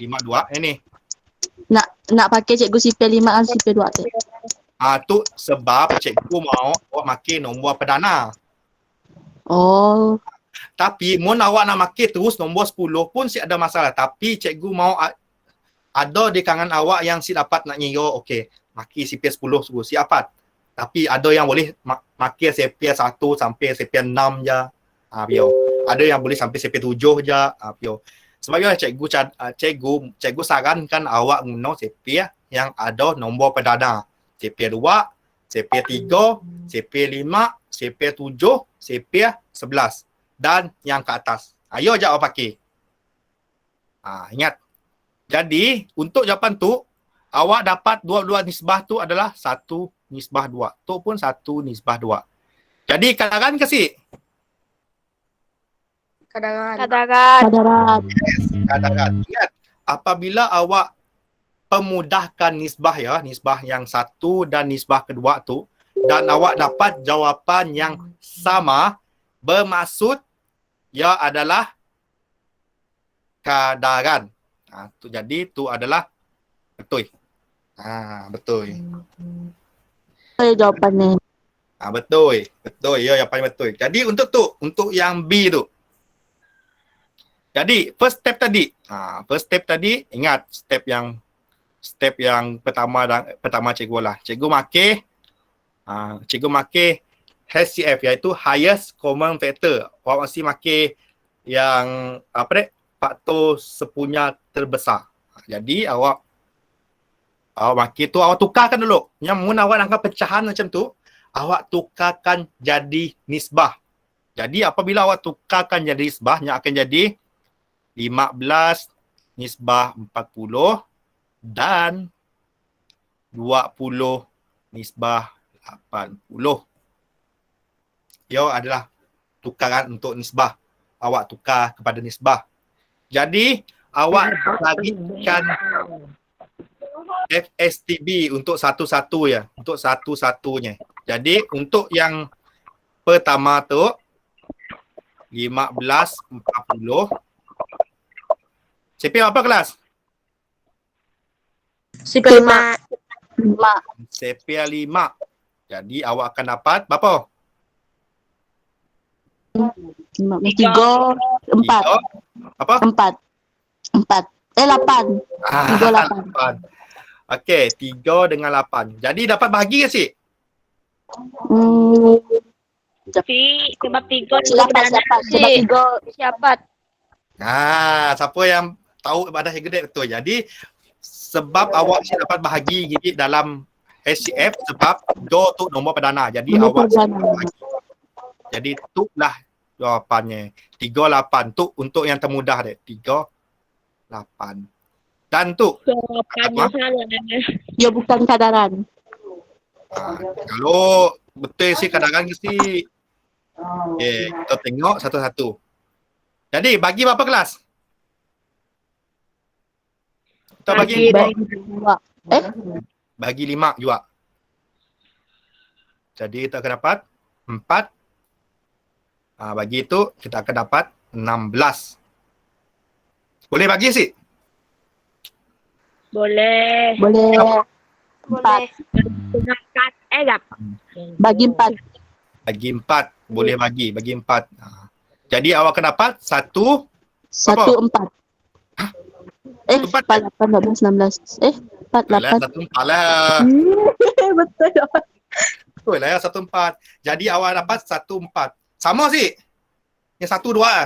A: 5 2 ini.
E: Nak pakai cikgu sipil 5 dengan sipil 2 tu.
A: Tu sebab cikgu mau awak makin nombor perdana.
E: Oh.
A: Tapi mun awak nak makin terus nombor 10 pun si ada masalah. Tapi cikgu mau ada di kalangan awak yang si dapat nak ngira okey, makin sipil 10 si dapat. Tapi ada yang boleh makin sipil 1 sampai sipil 6 je. Bio. Ada yang boleh sampai sipil 7 je. Bio. Sebab itu cikgu sarankan awak guna sipil yang ada nombor perdana. Sipil 2, sipil 3, sipil 5, sipil 7, sipil 11 dan yang ke atas. Ayo je awak pakai. Ingat. Jadi, untuk jawapan tu, awak dapat dua nisbah tu adalah 1/2. Tu pun 1/2. Jadi, kadaran ke si?
B: Kadaran.
C: Kadaran.
A: Kadaran. Ingat, apabila awak pemudahkan nisbah nisbah yang 1 dan nisbah kedua tu, dan awak dapat jawapan yang sama, bermaksud ia adalah kadaran. Jadi tu adalah betul. Betul.
E: Saya jawapan ni.
A: Betul. Ya, yang paling betul. Jadi untuk yang B tu. Jadi first step tadi, ingat step yang pertama cikgu lah. Cikgu make HCF iaitu highest common factor. Awak mesti make yang faktor sepunya terbesar. Jadi awak make tu awak tukarkan dulu. Yang mun awak nak pecahan macam tu, awak tukarkan jadi nisbah. Jadi apabila awak tukarkan jadi nisbahnya akan jadi 15 nisbah 40 dan 20 nisbah 80. Ia adalah tukaran untuk nisbah. Awak tukar kepada nisbah. Jadi, awak bagikan FSTB untuk satu-satu ya. Untuk satu-satunya. Jadi, untuk yang pertama tu, 15, 40. CP apa kelas?
G: Sipil 5.
A: CP 5. Jadi, awak akan dapat berapa?
E: 3, 4.
A: Apa?
E: 4.
F: 8.
A: Ah,
F: 3, 8.
A: 8. Okey, 3 dengan 8. Jadi dapat bahagi ke si?
F: Hmm,
E: Si, sebab 3
F: silapan. Sebab
C: Si.
F: 3.
C: Siapa?
A: Siapa yang tahu ibadah yang gede betul. Jadi sebab awak si dapat bahagi gigi dalam SCF sebab do tu nombor perdana. Jadi
F: Nombor
A: awak si
F: perdana.
A: dapat bahagi. Jadi tu lah jawapannya. 38 tu untuk yang termudah deh. 38. Dan tu
E: Jawapannya
A: Apa?
E: salah.
F: Dia bukan kadaran.
A: kalau betul sih kadang-kadang mesti kita tengok satu-satu. Jadi bagi berapa kelas? Kita bagi bagi 5 juga. Jadi kita akan dapat 4. Bagi itu kita akan dapat 16. Boleh bagi sih?
E: Boleh.
F: Boleh.
C: Boleh.
E: Kat, gap.
F: Bagi 4.
A: Bagi 4. Boleh bagi 4. Jadi awak akan dapat 1
F: 1, 4.
A: 4.
F: 4, 8, 12, 16. 4, 8.
A: 1 4 lah.
F: Betul.
A: Betul lah ya 1 4. Jadi awak dapat 1 4. Sama sih. Yang 1 2.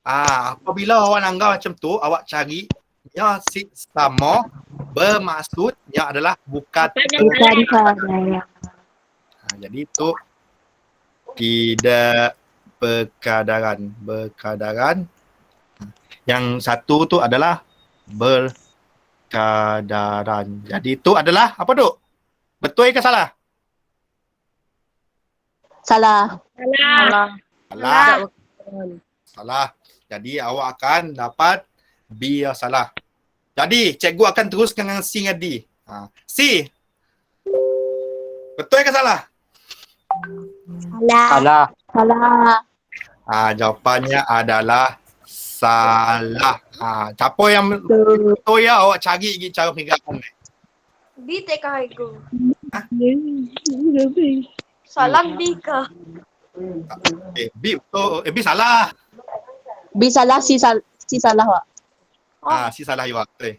A: Apabila awak anggap macam tu, awak cari yang sama bermaksudnya adalah bukan.
F: Bukan kadaran.
A: Jadi itu tidak berkadaran. Yang satu tu adalah berkadaran. Jadi itu adalah apa tu? Betul ke salah?
F: Salah.
A: Salah. Jadi awak akan dapat B yang salah. Jadi cikgu akan teruskan dengan C dengan D. C. Betul ke salah?
G: Salah.
D: Salah.
A: Jawapannya adalah salah. Siapa yang betul ya awak cari lagi cara peningkatan ni.
C: B tekah aku. Salam B kah?
A: B betul. B salah.
F: B salah, C salah, Wak.
A: C salah juga. Betul.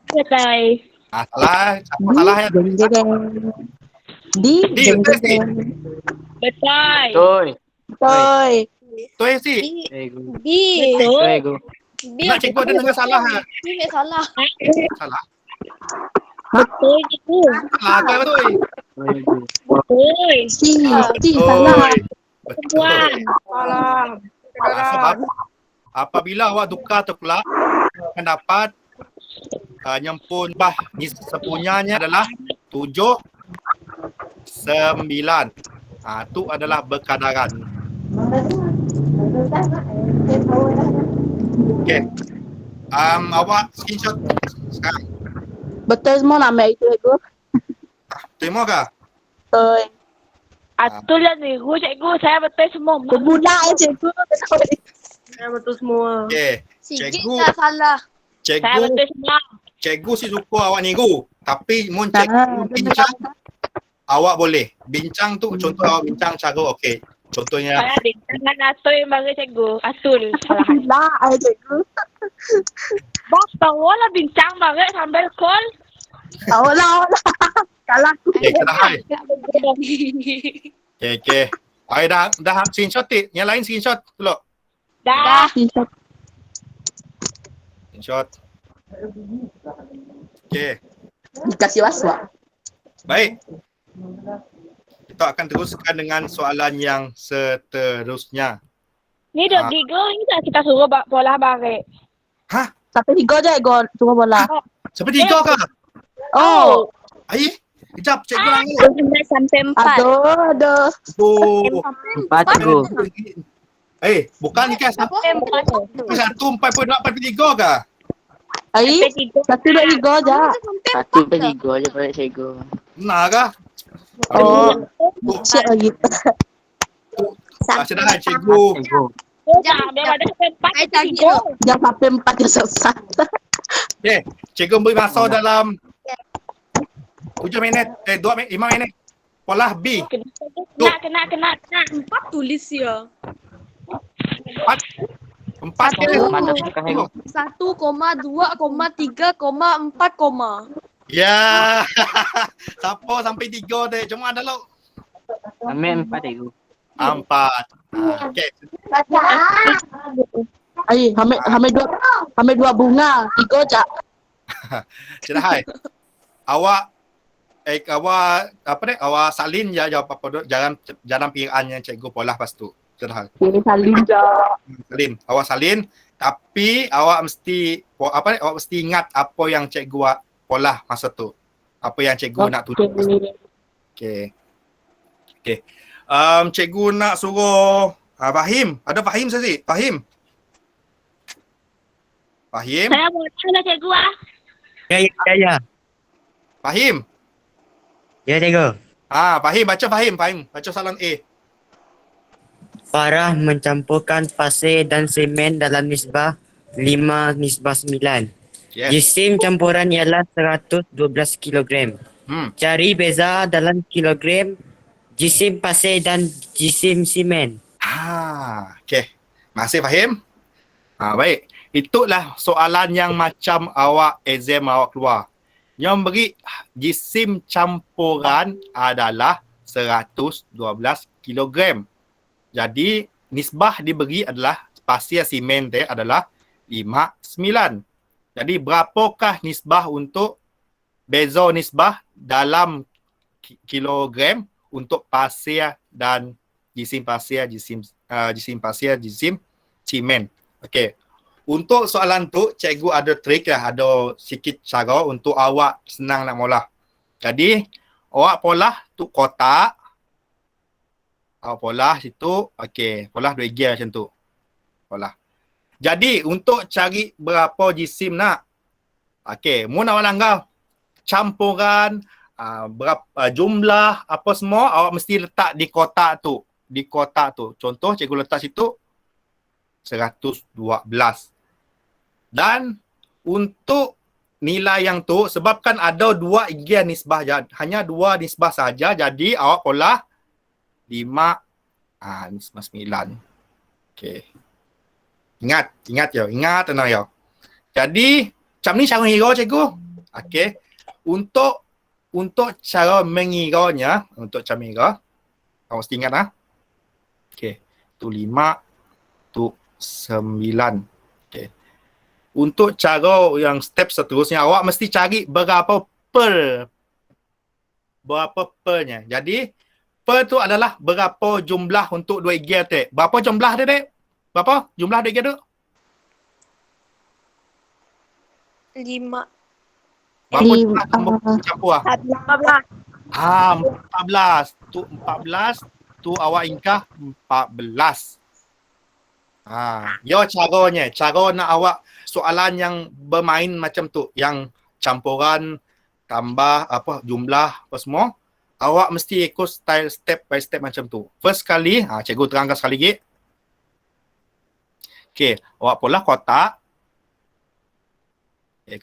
E: Betul.
A: Salah. Siapa salah ya?
F: Jeng, jeng, jeng. D.
A: D,
F: Jeng,
A: betul,
F: jeng, jeng.
E: Betul.
D: Betul.
F: Betul.
A: Betul ya si?
D: Cikgu.
C: B.
D: Betul, cikgu.
C: B.
A: Nak cikgu ada dengan salah.
C: B salah.
A: Salah.
E: Betul itu.
A: Salah ke betul?
E: Betul.
F: C salah.
A: Betul.
E: Puan.
C: Salah.
A: Sebab apabila awak tukar tu pula akan dapat nyempun bah sepunyanya adalah 7 9. Tu adalah berkadaran. Okey. Awak screenshot sekarang.
F: Betul semua nama itu, Cikgu.
A: Terima ke?
F: Betul.
E: Atul lah cikgu. Saya betul semua.
F: Berbudak Cikgu.
B: Saya betul semua.
A: Okey.
C: Sikit
A: Cikgu.
C: tak salah.
E: Saya
A: Cikgu
E: betul semua.
A: cikgu si suka awak niru. Tapi mun cikgu bincang awak boleh. Bincang tu contoh awak bincang cara okey. Contohnya
E: Saya dengan Atul yang bagi cikgu. Atul. Salah.
F: Lah, Cikgu.
E: Bos tahu lah bincang banget sambil call.
F: Awak. Kalah aku.
A: dah hai. Okey. Ai dah screenshot tik. Yang lain screenshot dulu.
E: Dah.
A: Screenshot. Okey.
F: Dikasih waswa.
A: Baik. Kita akan teruskan dengan soalan yang seterusnya.
E: Ni dok giga ni tak kita suruh bola balik.
F: Sampai 3 je, Cikgu. Tunggu bola.
A: Seperti kau ke?
F: Oh.
A: Ai, kejap cikgu langit.
C: Sampai 4.
F: Aduh.
A: Oh.
D: 4, cikgu.
A: Bukan ni kan
C: Apa?
A: 1 4.8.3 ke?
F: Ai, 1, 2, 3 je.
D: 1/3 je pada cikgu.
A: Benar ke?
F: Oh. Siap lagi.
A: Sedang cikgu.
D: Cikgu.
E: Jangan ada sampai 4
C: Ai tadi
E: cikgu.
F: Jam sampai 4 je selesai.
A: Okey, cikgu beri masa dalam 7 minit, 2 minit, 5 minit. Pola B.
E: Kena.
C: 4 tulis ya.
A: 4 ke?
D: Mana suka Ego?
C: 1,2,3,4,
A: Ya. Siapa sampai 3 deh. Cuma ada lo.
D: Ambil 4 Ego.
A: 4. Okey.
H: Ay, hame dua bunga. Tiga cak.
A: Cik Hai. Awak apa ni? Awak salin je jawab apa tu. Jangan pikirannya cikgu pola lepas tu. Cik Hai.
H: Ini salin cak.
A: Salin. Awak salin tapi awak mesti awak mesti ingat apa yang cikgu buat pola masa tu. Apa yang cikgu nak tulis. Okey. Okey. Cikgu nak suruh Fahim. Ada Fahim Sazi? Fahim? Fahim?
E: Saya boleh lah cikgu ah.
I: Ya.
A: Fahim?
I: Ya, cikgu.
A: Fahim. Fahim. Baca soalan A.
I: Farah mencampurkan pasir dan semen dalam nisbah 5:9.
A: Yes.
I: Jisim campuran ialah 112 kg. Cari beza dalam kilogram jisim pasir dan jisim semen.
A: Okey. Masih Fahim? Baik. Itulah soalan yang macam awak exam awak keluar. Yang beri jisim campuran adalah 112 kg. Jadi nisbah diberi adalah pasir semen dia adalah 5:9. Jadi berapakah nisbah untuk beza nisbah dalam kilogram untuk pasir dan jisim pasir, jisim semen. Okey. Untuk soalan tu cikgu ada trik lah, ada sikit cara untuk awak senang nak mula. Jadi awak pola tu kotak. Awak pola situ, okey, pola 2 gear macam tu. Pola. Jadi untuk cari berapa jisim nak. Okey, mun awak langgar campuran berapa jumlah apa semua awak mesti letak di kotak tu. Di kotak tu. Contoh cikgu letak situ 112. Dan untuk nilai yang tu sebabkan ada 2 gear nisbah, hanya 2 nisbah saja, jadi awak pola 5 nisbah 9. Okey. Ingat tenang ya. Jadi macam ni cara mengira cikgu. Okey. Untuk cara mengiranya, untuk cara mengira, awak mesti ingat Okey. Tu 5, tu 9. Okey. Untuk cara yang step seterusnya, awak mesti cari berapa pernya. Jadi, per tu adalah berapa jumlah untuk 2 gear tu. Berapa jumlah dia, Dek? Berapa jumlah 2 gear tu?
C: 5.
A: Berapa jumlah campur?
C: 14.
A: 14. Tu 14. Tu awak ingkah 14. Ya caranya. Cara nak awak soalan yang bermain macam tu. Yang campuran, tambah, jumlah, apa semua. Awak mesti ikut style step by step macam tu. First kali, cikgu terangkan sekali lagi. Okey, awak pola kotak.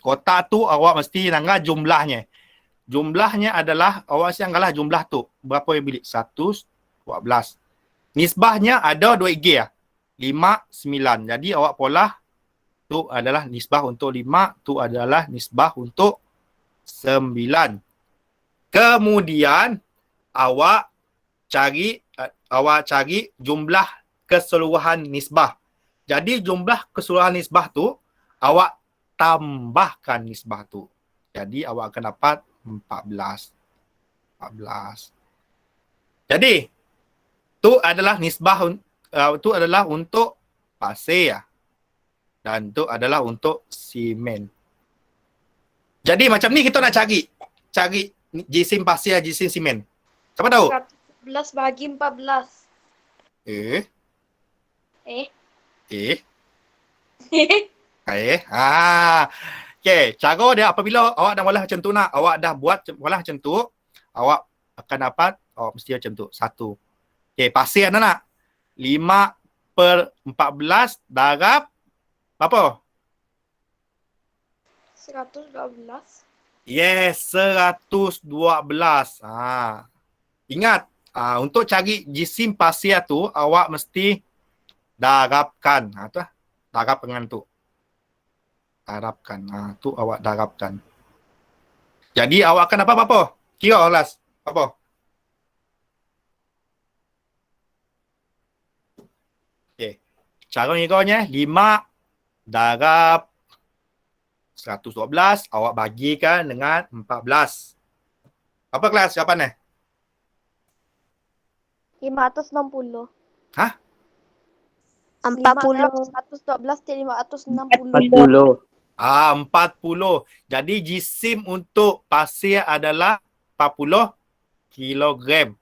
A: Kotak tu awak mesti langgar jumlahnya. Jumlahnya adalah, awak mesti langgarlah jumlah tu. Berapa yang bilik? 112. Nisbahnya ada 2 gear. 5, 9. Jadi awak pola tu adalah nisbah untuk 5, tu adalah nisbah untuk 9. Kemudian awak cari jumlah keseluruhan nisbah. Jadi jumlah keseluruhan nisbah tu awak tambahkan nisbah tu. Jadi awak akan dapat 14. Jadi tu adalah nisbah tu adalah untuk pasir dan tu adalah untuk semen. Jadi macam ni kita nak cari jisim pasir, jisim semen. Siapa tahu?
C: 14 bagi 14.
A: Okey, cara dia apabila awak dah mula macam tu awak dah buat mula macam tu, awak akan dapat mesti macam tu. 1. Okey, pasir nak 5/14 darab berapa?
C: 112.
A: Yes, 112. Ingat, untuk cari jisim pasir tu awak mesti darabkan. Tu Darab dengan tu. Darabkan. Tu awak darabkan. Jadi awak akan apa? Kira Las. Apa? Okey. Cara ngiranya 5 darab 112 awak bagikan dengan 14. Apa kelas jawapan ni?
C: 560.
G: 40.
C: 112 jadi 560.
D: 40.
A: 40. Jadi jisim untuk pasir adalah 40 kilogram.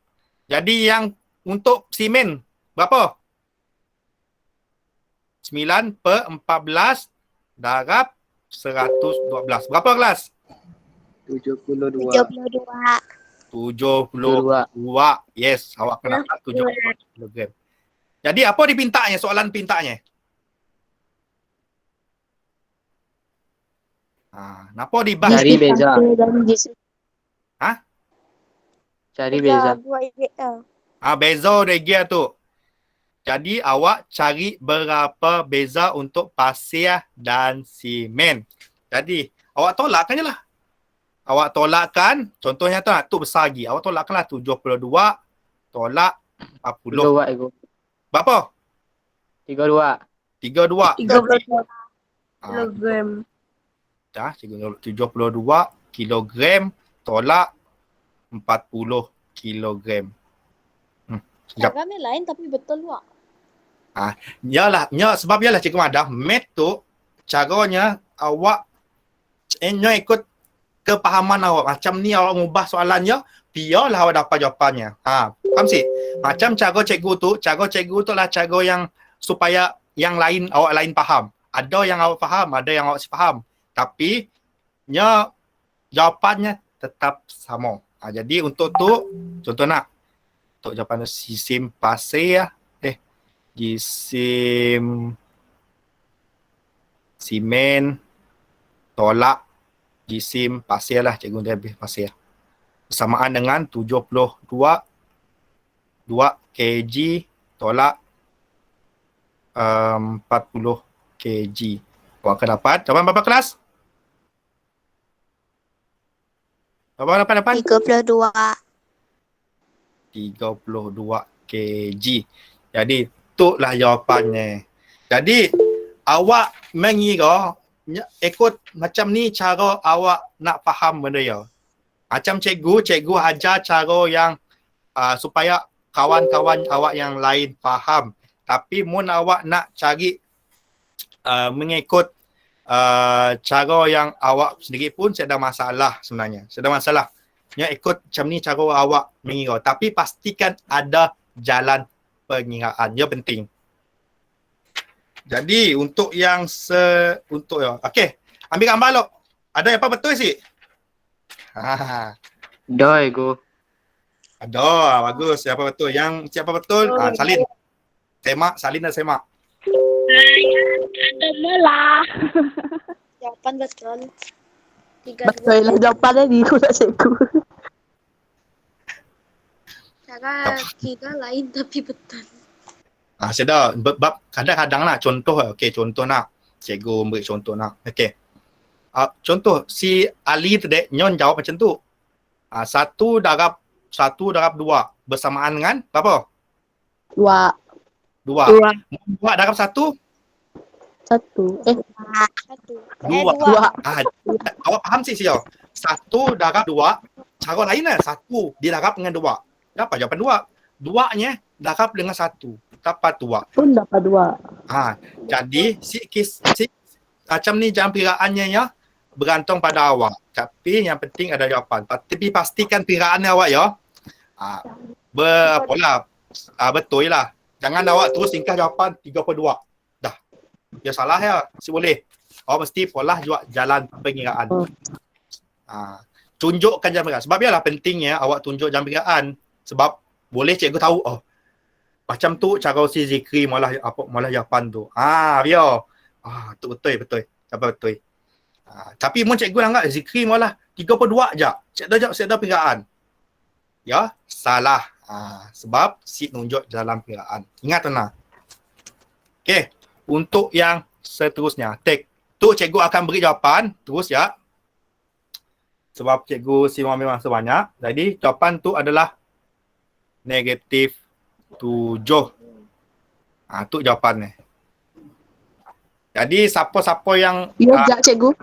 A: Jadi yang untuk simen berapa? 9 per 14 darab 112. Berapa kelas?
G: 72.
A: 72. Yes, awak kena 72 kilogram. Jadi apa dipintanya? Soalan pintanya. Napa dibahas?
D: Cari beza.
F: Dan jisim.
D: Cari beza.
C: 2 IGL.
A: Beza dia tu. Jadi awak cari berapa beza untuk pasir dan simen. Jadi awak tolakkan je lah. Awak tolakkan, contohnya tu besar lagi. Awak tolakkanlah 72 tolak 40.
D: 32 ego.
A: Berapa?
D: 32.
A: 32.
B: 32
A: Ah,
B: kilogram.
A: dah 72 kilogram tolak 40 kilogram. Sekejap.
C: Cara ni lain tapi betul Wak.
A: Sebab Cikgu Madah, math tu caranya awak ikut kepahaman awak. Macam ni awak ngubah soalannya, biarlah awak dapat jawapannya. Faham sih? Macam cara cikgu tu lah cara yang supaya yang lain awak lain faham. Ada yang awak faham, ada yang awak faham. Tapi jawapannya tetap sama. Jadi untuk tu, contoh nak untuk jawapan jisim pasir, jisim simen tolak jisim pasir lah, cikgu dia habis pasir. Bersamaan dengan 72 kg tolak 40 kg. Awak akan dapat jawapan berapa kelas? Berapa dapat?
G: 32.
A: 32 kg. Jadi itulah jawapannya. Jadi awak mengira ikut macam ni cara awak nak faham benda ya. Macam cikgu ajar cara yang supaya kawan-kawan awak yang lain faham. Tapi mun awak nak cari mengikut cara yang awak sendiri pun sedang masalah sebenarnya. Sedang masalah. Ya, ikut macam ni cara awak mengira. Tapi pastikan ada jalan pengiraan. Ya, penting. Jadi, untuk yang okey. Ambil gambar lo. Ada apa betul sih?
D: Dah ego.
A: Ada. Bagus. Siapa betul? Yang siapa betul? Salin. Salin dan semak.
E: Ada malah.
C: Jawapan betul. 32.
F: Betul lah jawapan tadi aku tak cikgu.
C: Cara kira lain tapi betul.
A: Sedar. Bab kadang-kadang nak contoh. Okey, contoh nak. Cikgu beri contoh nak. Okey. Contoh, si Ali tadi nyon jawab macam tu. 1 darab 2 bersamaan dengan berapa? 2. 2 darab 1?
F: 1.
C: 1.
A: 2.
C: 2.
A: Awak faham sih Sia? 1 darab 2, cara lain lah. 1 didarab dengan 2. Dapat jawapan 2. 2-nya darab dengan 1. Dapat 2.
F: Pun dapat 2.
A: Jadi macam ni jam piraannya ya bergantung pada awak. Tapi yang penting ada jawapan. Tapi pastikan piraannya awak ya. Betul lah. Jangan awak terus singkah jawapan 32. Dah. Ya salah ya. Masih boleh. Awak mesti pola jalan pengiraan. Tunjukkan jam pengiraan. Sebab ialah pentingnya awak tunjuk jam pengiraan. Sebab boleh cikgu tahu, macam tu cara si Zikri malah jawapan tu. Biar. Tu betul. Apa betul. Tapi mun cikgu anggap Zikri malah 32 je. Cikgu pengiraan. Ya, salah. Sebab si nunjuk dalam pengiraan. Ingat tenang. Okey. Untuk yang seterusnya. Take. Tu cikgu akan beri jawapan terus ya. Sebab cikgu simpan memang sebanyak. Jadi jawapan tu adalah negatif 7. Tu jawapannya. Jadi siapa-siapa yang
H: Ya, jak cikgu.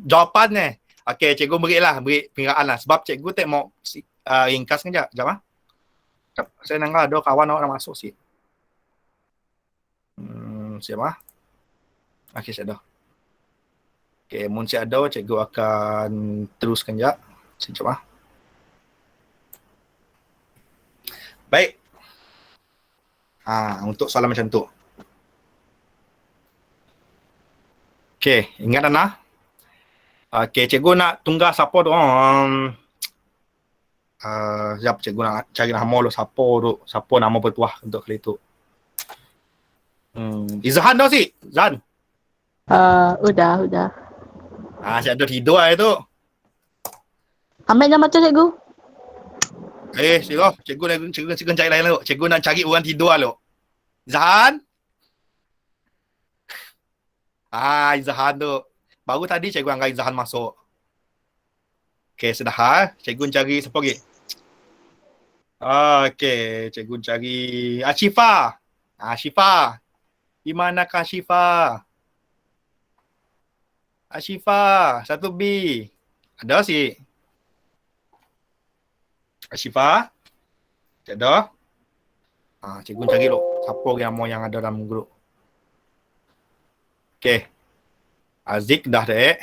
A: jawapannya. Okey, cikgu beri pengiraan lah. Sebab cikgu tak mau ringkaskan sekejap. Sekejap lah. Saya nak ada kawan awak nak masuk sih. Siapa lah? Okey, saya ada. Okey, mun saya ada, cikgu akan teruskan sekejap. Sekejap lah. Baik. Untuk soalan macam tu. Okey, ingat Ana? Okey, cikgu nak tunggal siapa tu? Sekejap cikgu nak cari nama lu siapa tu. Siapa nama petuah untuk kali tu. Izhan dah si? Zan?
H: Udah.
A: Saya ada tidur lah tu.
H: Ambil nama tu cikgu.
A: Cikgu cari lain lu. Cikgu nak cari orang tidur lu. Izhan? Izhan tu. Baru tadi cikgu anggap Izhan masuk. Okey, sudah. Cikgu cari siapa lagi? Okey, cikgu cari Syifa. Syifa. Di manakah Syifa? Syifa, 1B. Ada si? Syifa? Tak ada? Cikgu cari lu. Siapa nama yang ada dalam grup? Okey. Azik dah dek.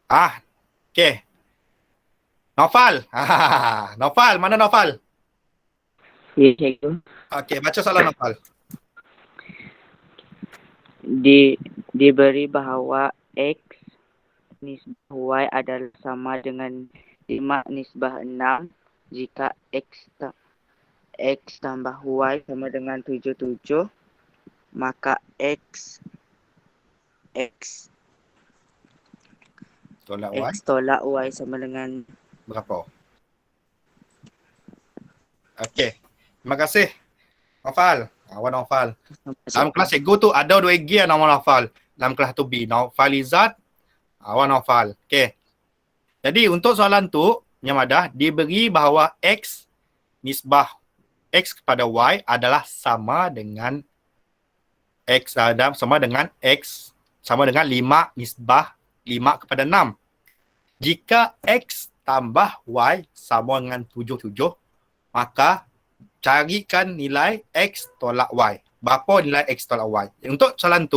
A: Okey. Naufal. Naufal, mana Naufal?
D: Ya, cikgu.
A: Okey, baca soalan Naufal.
D: Diberi bahawa X nisbah Y adalah sama dengan 5 nisbah 6 jika X tambah Y sama dengan 77, maka X
A: Tolak Y.
D: tolak Y sama dengan
A: Berapa? Okey. Terima kasih. Naufal. Awak Naufal. Dalam kelas cikgu tu ada 2 lagi nama Naufal. Dalam kelas tu B. Naufal Izzat. Awak Naufal. Okey. Jadi untuk soalan tu, yang ada diberi bahawa X nisbah X kepada Y adalah sama dengan X sama dengan 5 nisbah 5 kepada 6. Jika X tambah Y sama dengan 77, maka carikan nilai X tolak Y. Berapa nilai X tolak Y? Untuk soalan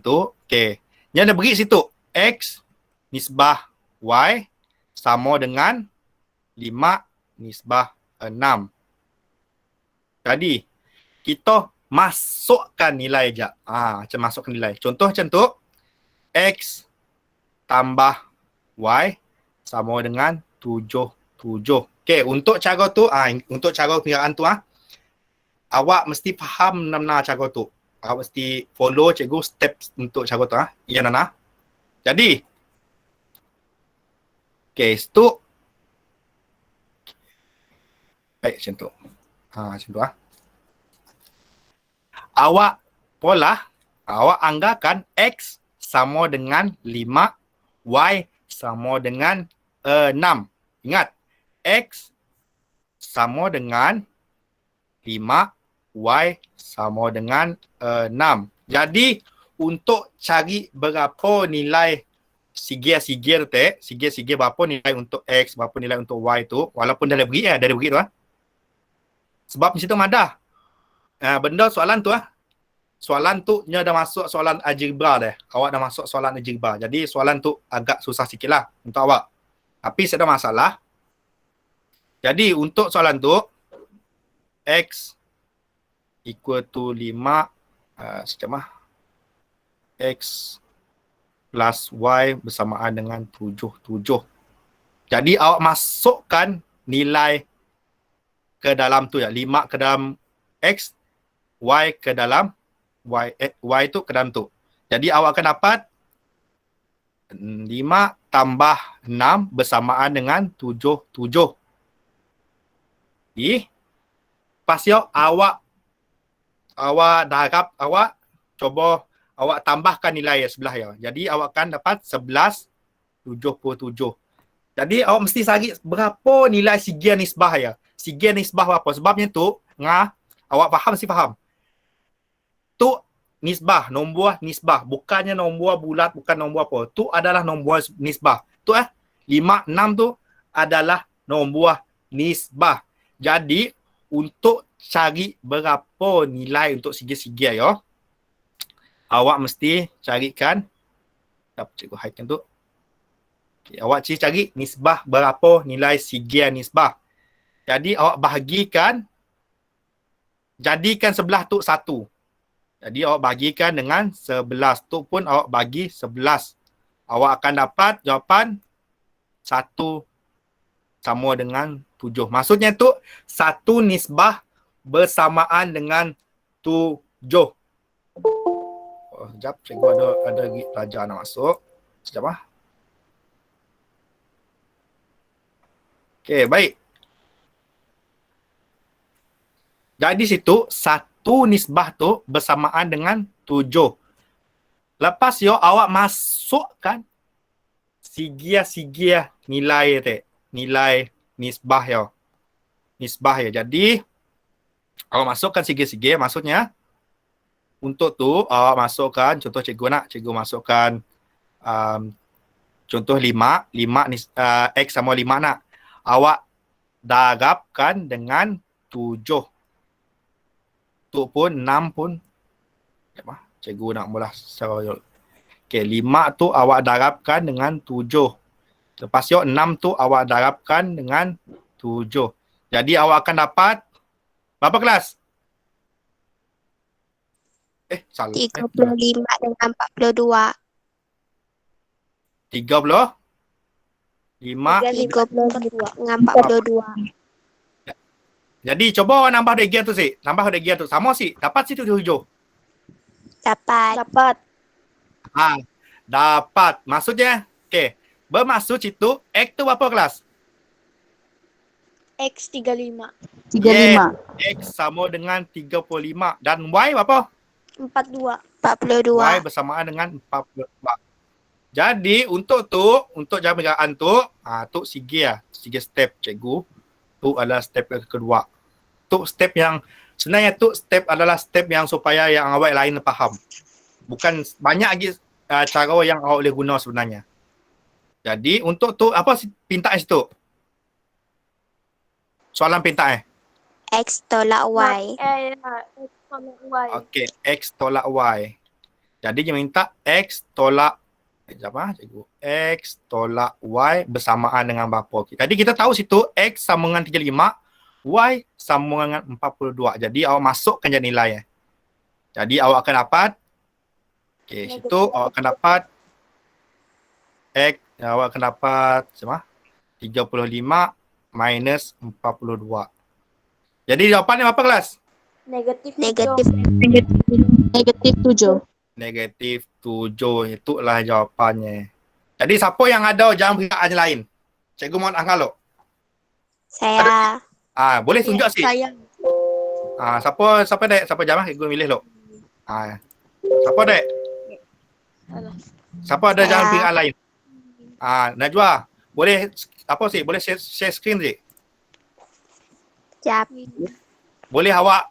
A: tu, okey. Yang dia beri situ, X nisbah Y sama dengan 5 nisbah 6. Jadi, kita masukkan nilai je. Macam masukkan nilai. Contoh macam tu, X tambah Y sama dengan 77. Okey, untuk cara tu, untuk cara pengiraan tu, awak mesti faham mana cara tu. Awak mesti follow cikgu step untuk cara tu. Ya, Nana? Jadi, okey, itu. Baik, macam tu. Macam tu. Awak anggarkan X sama dengan 5, Y sama dengan 6. Ingat, X sama dengan 5, Y sama dengan 6. Jadi, untuk cari berapa nilai sigir berapa nilai untuk X, berapa nilai untuk Y tu, walaupun dah beri tu. Sebab di situ madah. Benda soalan tu soalan tu nya dah masuk soalan algebra dah. Awak dah masuk soalan algebra. Jadi soalan tu agak susah sikit lah untuk awak. Tapi tak ada masalah. Jadi untuk soalan tu, X equal to 5, X plus Y bersamaan dengan 77. Jadi awak masukkan nilai ke dalam tu 5 ke dalam X, Y ke dalam Y tu ke dalam tu. Jadi awak akan dapat 5 tambah 6 bersamaan dengan 77. Pasal awak awak darab, awak cuba awak tambahkan nilai sebelah ya. Jadi awak akan dapat 11.77. Jadi awak mesti cari berapa nilai sigia nisbah ya. Sigia nisbah apa? Sebabnya tu awak faham, mesti faham. Tu nisbah, nombor nisbah, bukannya nombor bulat, bukan nombor apa. Tu adalah nombor nisbah. Tu 5 6 tu adalah nombor nisbah. Jadi untuk cari berapa nilai untuk sigia-sigia ya, awak mesti carikan, cikgu highlight tu. Okay, awak cari nisbah berapa nilai sigia nisbah. Jadi awak bahagikan, jadikan sebelah tu 1. Jadi awak bahagikan dengan 11 tu pun awak bagi 11. Awak akan dapat jawapan 1 sama dengan 7. Maksudnya tu 1 nisbah bersamaan dengan 7. Oh, sekejap, cikgu ada pelajar nak masuk. Sekejap lah. Okey, baik. Jadi situ 1 nisbah tu bersamaan dengan 7. Lepas yo awak masukkan sigia-sigia nilai tu. Nilai nisbah ya. Nisbah ya. Jadi awak masukkan sigia-sigia, maksudnya untuk tu awak masukkan, contoh cikgu masukkan contoh 5 X sama 5 nak. Awak darabkan dengan 7. Tu pun 6 pun. Cikgu nak mula secara. Okey, 5 tu awak darabkan dengan 7. Lepas tu 6 tu awak darabkan dengan 7. Jadi awak akan dapat berapa kelas? Salah.
J: 35 dengan 42.
A: 35
J: dengan 42.
A: Jadi cuba awak nambah bahagian tu sih. Nambah bahagian tu. Sama sih. Dapat situ 7.
J: Dapat.
A: Dapat. Maksudnya, okey. Bermaksud situ, X tu berapa kelas?
C: X 35.
H: 35.
A: X sama dengan 35. Dan Y berapa?
C: 42.
J: 42.
A: Y bersamaan dengan 44. Jadi untuk jaminan tu, tu sigia step cikgu. Tu adalah step yang kedua. Tu step yang sebenarnya tu step adalah step yang supaya yang awak lain faham. Bukan banyak lagi cara yang awak boleh guna sebenarnya. Jadi untuk tu apa pintaan situ? Soalan pintaan.
J: X tolak Y.
C: X tolak Y.
A: Okey, X tolak Y. Jadi dia minta X tolak cikgu. X tolak Y bersamaan dengan berapa? Jadi kita tahu situ X sama dengan 35, Y sama dengan 42. Jadi awak masukkan je nilai. Jadi awak akan dapat situ awak akan dapat X, awak akan dapat 35 minus 42. Jadi jawapannya berapa kelas?
C: Negatif.
H: Negatif 7.
A: Negatif 7. Itulah jawapannya. Jadi siapa yang ada jam perkiraan lain? Cikgu mohon angkalo.
J: Saya.
A: Boleh tunjuk sikit.
C: Saya.
A: Siapa dek? Siapa jam cikgu milih lo. Siapa dek? Siapa ada jam perkiraan lain? Najwa, boleh boleh share screen sih?
J: Jap.
A: Boleh awak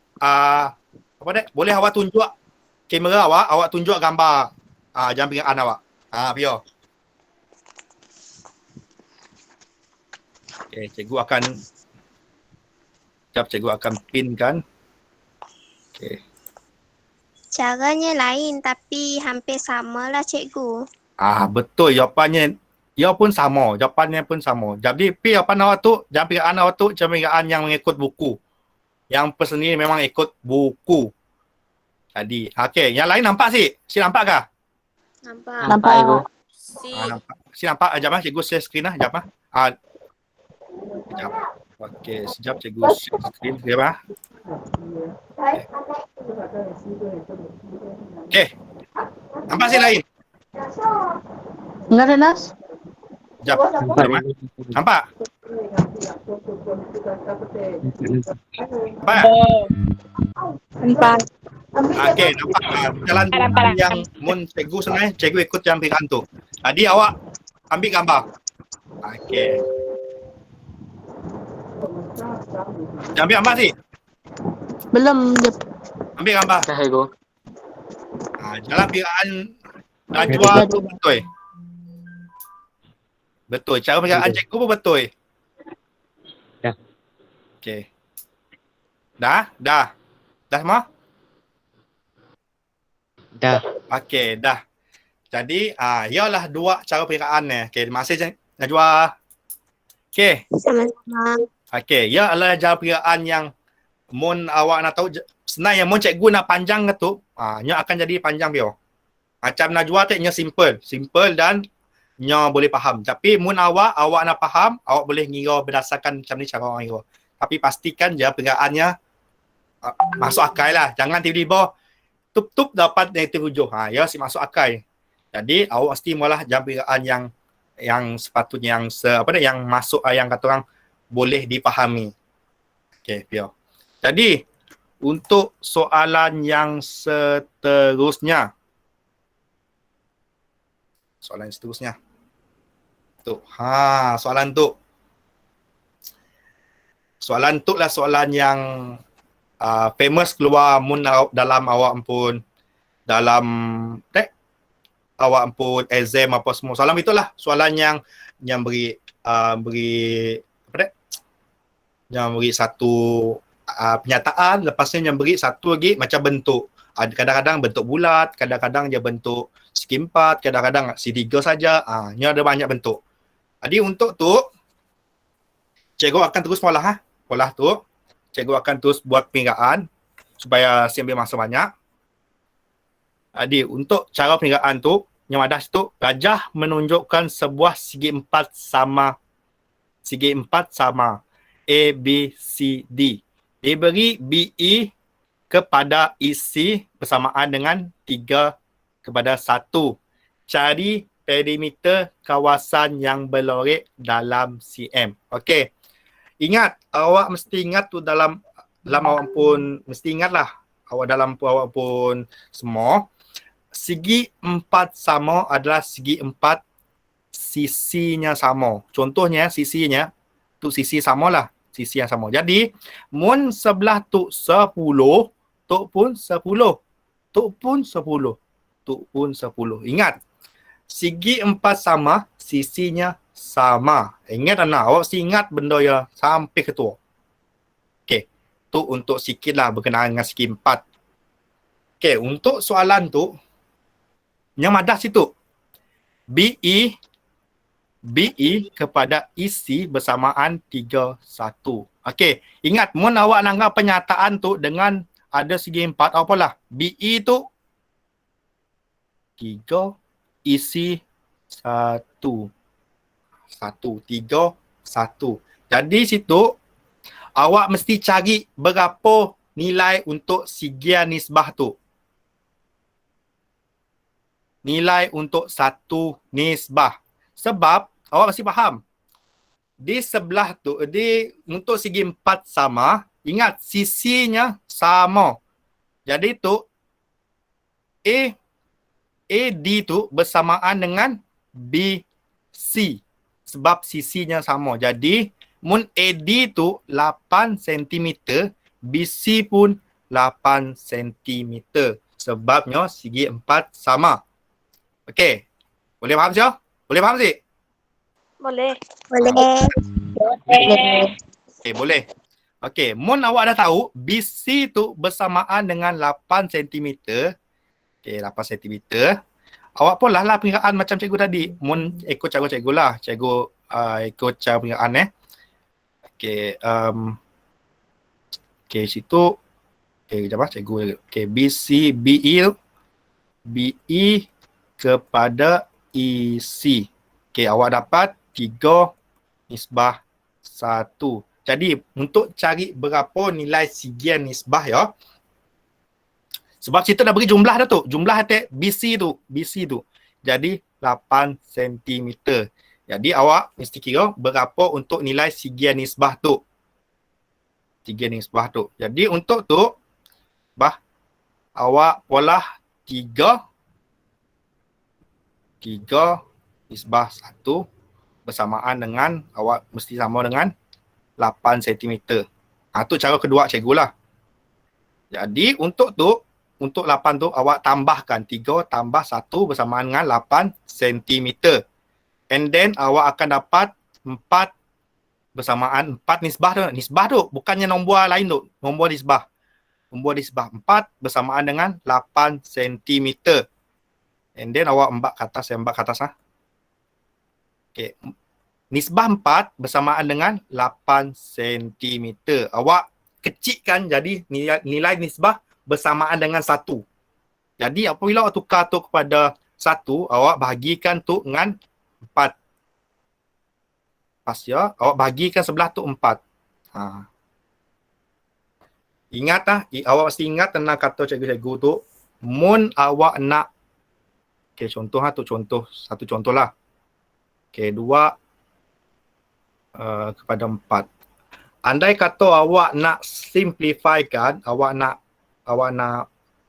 A: boleh awak tunjuk kamera awak tunjuk gambar jam perkiraan awak. Bio. Okey, cikgu akan pinkan. Okey.
J: Caranya lain tapi hampir sama lah cikgu.
A: Betul, jawapannya pun sama. Jawapannya pun sama. Jadi jawapan awak tu, jam perkiraan awak tu jam perkiraan yang mengikut buku. Yang personil memang ikut buku. Jadi, okey, yang lain nampak sih? Si nampak kah?
C: Nampak.
H: Nampak ibu.
A: Nampak. Si nampak? Sekejap cikgu share screen lah. Sekejap Sekejap. Okey, sekejap cikgu share screen. Sekejap Okey. Nampak si lain?
H: Enggak ada Nas?
A: Sekejap. Nampak?
H: Nampak.
A: Okey, nampak jalan yang mun cikgu sebenarnya cikgu ikut jalan pilihan tu. Jadi awak ambil gambar. Okey. Jangan ambil gambar sih.
H: Belum dia
A: Ambil gambar.
G: Cikgu.
A: Jalan pilihan Najwa tu betul. Betul. Cara pilihan cikgu pun betul.
I: Dah.
A: Okey. Dah? Dah semua?
I: Dah.
A: Okey, dah. Jadi, ialah dua cara perkiraan ni. Okey, terima kasih Najwa. Okey.
J: Sama-sama.
A: Okey, ia adalah cara perkiraan yang mun awak nak tahu sebenarnya mun cikgu nak panjang ke tu, nya akan jadi panjang dia. Macam Najwa tu nya simple dan nya boleh faham. Tapi mun awak nak faham, awak boleh ngira berdasarkan macam ni cara orang ngira. Tapi pastikan je perkiraannya masuk akal lah. Jangan tiba-tiba tup dapat negatif 7. Ya, masuk akal. Jadi awak mesti mulalah jam perkiraan yang sepatutnya yang masuk yang kata orang boleh dipahami. Okey, biar. Jadi untuk soalan yang seterusnya. Tu. Soalan tu. Soalan tu lah soalan yang famous keluar mun dalam awak pun dalam awak pun exam apa semua. Soalan itulah soalan yang beri yang beri satu penyataan, lepasnya yang beri satu lagi macam bentuk. Kadang-kadang bentuk bulat, kadang-kadang dia bentuk segi empat, kadang-kadang segitiga saja. Ni ada banyak bentuk. Jadi untuk tu cikgu akan terus pola tu. Cikgu akan terus buat perkiraan supaya ambil masa banyak. Jadi untuk cara perkiraan tu, yang ada situ, gajah menunjukkan sebuah segi empat sama A, B, C, D. Diberi BE kepada EC bersamaan dengan 3/1. Cari perimeter kawasan yang berlorek dalam cm. Okey. Ingat, awak mesti ingat tu dalam awak pun mesti ingatlah. Awak pun semua. Segi empat sama adalah segi empat sisinya sama. Contohnya sisinya tu sisi samalah. Sisi yang sama. Jadi, mun sebelah tu 10, tu pun 10. Tu pun 10. Tu pun 10. Ingat, segi empat sama, sisinya sama. Ingat anak, awak mesti ingat benda ya sampai ketua. Okey, tu untuk sikit lah berkenaan dengan segi empat. Okey, untuk soalan tu, yang madah situ. BE kepada EC bersamaan 3/1. Okey, ingat mun awak langgar penyataan tu dengan ada segi 4 apalah. BE tu 3, EC 1. 3, 1. Jadi situ awak mesti cari berapa nilai untuk sigian nisbah tu. Nilai untuk satu nisbah. Sebab awak mesti faham. Di sebelah tu, untuk segi 4 sama, ingat sisinya sama. Jadi tu AD tu bersamaan dengan BC. Sebab sisinya sama. Jadi mun AD tu 8 cm, BC pun 8 cm. Sebabnya segi 4 sama. Okey. Boleh faham siapa? Boleh faham sih?
C: Boleh.
A: Okey, boleh. Okey, mun awak dah tahu BC tu bersamaan dengan 8 cm. Okey, 8 cm. Awak pun lah perkiraan macam cikgu tadi. Mun ikut cara cikgu lah. Cikgu ikut cara perkiraan Okey, okey situ. Okey, kejap cikgu. Okey, BC, BE kepada EC. Okey, awak dapat 3/1. Jadi, untuk cari berapa nilai sigian nisbah ya. Sebab situ dah beri jumlah dah tu. Jumlah BC tu. Jadi, 8 cm. Jadi, awak mesti kira berapa untuk nilai sigian nisbah tu. Sigian nisbah tu. Jadi, untuk tu, awak polah 3 nisbah 1 bersamaan dengan awak mesti sama dengan 8 cm. Tu cara kedua cikgu lah. Jadi untuk 8 tu awak tambahkan 3 tambah 1 bersamaan dengan 8 cm. And then awak akan dapat 4 bersamaan 4 nisbah tu. Nisbah tu bukannya nombor lain tu. Nombor nisbah. Nombor nisbah 4 bersamaan dengan 8 cm. And then awak embak ke atas. Lah. Okay. Nisbah 4 bersamaan dengan 8 cm. Awak kecilkan jadi nilai nisbah bersamaan dengan 1. Jadi apabila awak tukar tu kepada 1, awak bahagikan tu dengan 4. Pas ya, awak bahagikan sebelah tu 4. Ingat lah, awak mesti ingat tentang kata cikgu-cikgu tu. Mun awak nak, okay, contoh lah tu, satu contoh lah. Okay, 2 kepada 4. Andai kata awak nak simplifykan, awak nak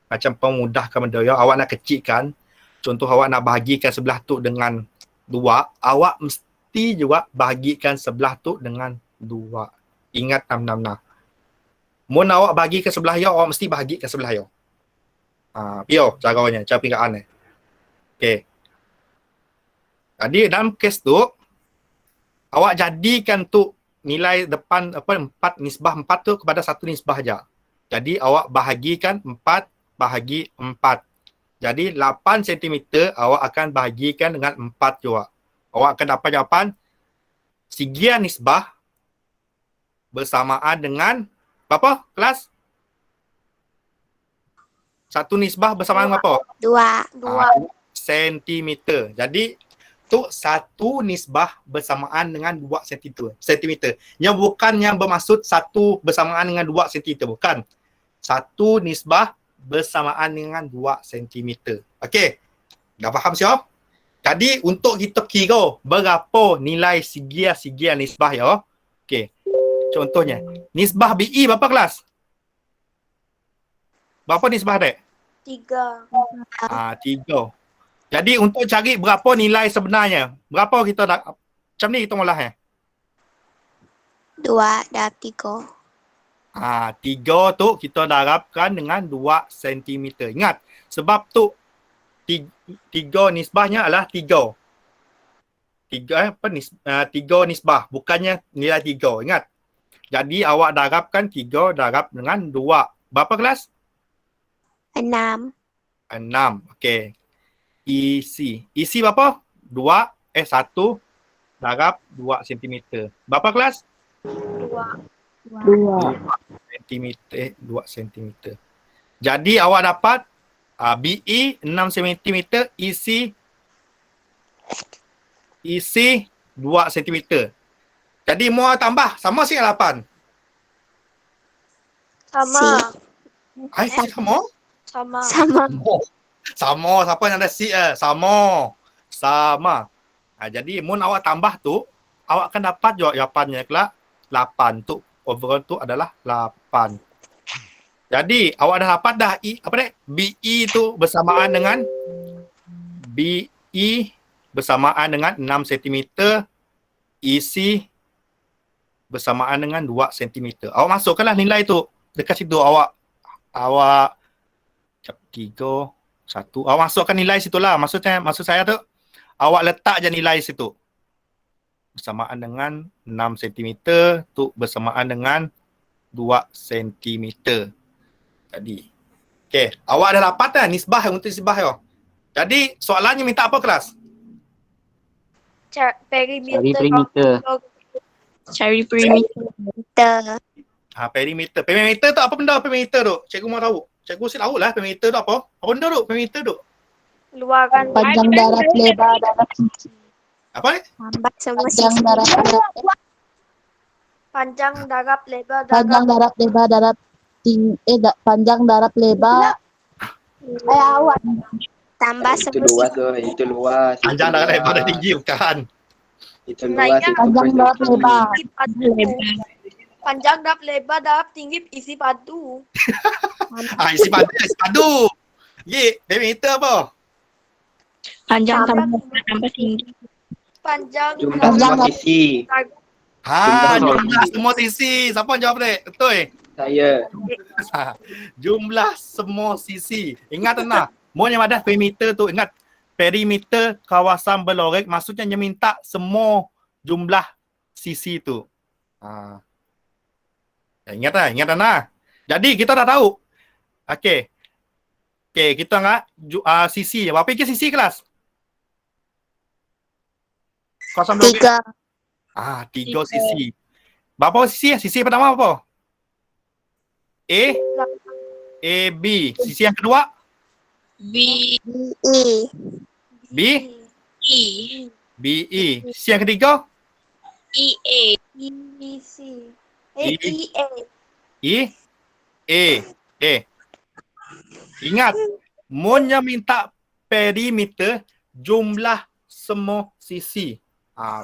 A: macam pemudahkan benda ya, awak nak kecilkan, contoh awak nak bahagikan sebelah tu dengan 2, awak mesti juga bahagikan sebelah tu dengan 2. Ingat nam-nam. Mun awak bahagikan sebelah ya, awak mesti bahagikan sebelah ya. Pio caranya, cara pinggaan ni. Okey. Jadi dalam kes tu awak jadikan tu nilai depan 4 nisbah 4 tu kepada 1 nisbah aja. Jadi awak bahagikan 4 bahagi 4. Jadi 8 cm awak akan bahagikan dengan 4 juga. Awak akan dapat jawapan sigia nisbah bersamaan dengan berapa kelas? 1 nisbah bersamaan dengan apa?
J: 2
A: cm. Jadi tu 1 nisbah bersamaan dengan 2 cm. Yang bukan yang bermaksud 1 bersamaan dengan 2 cm. Bukan. 1 nisbah bersamaan dengan 2 cm. Okey. Dah faham siapa? Jadi untuk kita kira berapa nilai sigia nisbah ya. Okey. Contohnya, nisbah BE berapa kelas? Berapa nisbah dek?
C: 3.
A: 3. Jadi untuk cari berapa nilai sebenarnya, berapa kita dah, macam ni kita ngolah
J: 2 darab 3.
A: 3 tu kita darabkan dengan 2 cm. Ingat, sebab tu 3 nisbahnya adalah 3. 3 nisbah, bukannya nilai 3. Ingat. Jadi awak darabkan 3 darab dengan 2. Berapa kelas?
J: 6.
A: Okey. EC berapa? 1 darab 2 cm. Berapa kelas?
H: 2
A: cm. Jadi awak dapat BE 6 cm, EC 2 cm. Jadi mau tambah sama sih 8.
C: Sama.
J: Sama.
A: Sama, siapa yang ada C sama. Jadi mun awak tambah tu, awak akan dapat jawapannya kelak 8 tu. Overall tu adalah 8. Jadi awak dah dapat dah BE tu bersamaan dengan 6 cm, EC bersamaan dengan 2 cm. Awak masukkanlah nilai tu dekat situ. Awak 3 1. Awak masukkan nilai situlah. Maksud saya tu, awak letak je nilai situ. Bersamaan dengan 6 cm tu bersamaan dengan 2 cm. Jadi, okey, awak dah dapat dah nisbah untuk nisbah ya. Jadi, soalannya minta apa kelas?
C: Perimeter.
E: Cari perimeter.
A: Perimeter. Perimeter tu apa benda perimeter tu? Cikgu mau tahu. Cikgu mesti tahu lah perimeter tu apa. Apa benda tu perimeter tu?
C: Luaran.
H: Panjang darab lebar darab sisi.
A: Apa ni?
J: Lambat semua
H: Panjang
J: sisi.
H: darab
C: Panjang darab lebar
H: panjang darab lebar darab panjang darab lebar. Awak
J: Tambah
G: Itu
J: semua
G: luas
J: sisi.
G: tu, itu luas.
A: Panjang darab lebar dan tinggi bukan.
G: Itu luas, itu
H: panjang darab lebar.
C: Panjang dap lebar dap tinggi isi padu.
A: Isi padu. Ye, perimeter apa?
E: Panjang
C: Tambah
E: tambah tinggi.
C: Panjang
G: Jumlah
H: Panjang
G: semua
H: dap-
G: sisi.
A: Jumlah semua sisi. Siapa jawab dek? Betul.
G: Saya.
A: Jumlah semua sisi. Ingat nah, mau yang ada perimeter tu, ingat perimeter kawasan berlorek maksudnya dia minta semua jumlah sisi tu. Ingat nah. Jadi kita dah tahu. Okey, kita enggak sisi. Berapa ke sisi kelas? Kawasan berlorek.
J: 3.
A: 3 sisi. Berapa sisi? Sisi pertama apa? A, B. Sisi yang kedua?
E: B
J: E.
A: B,
E: E
A: B, E. Sisi yang ketiga?
E: E A
C: E C.
A: E.
C: E A.
A: E, A. Ingat, Monnya minta perimeter jumlah semua sisi.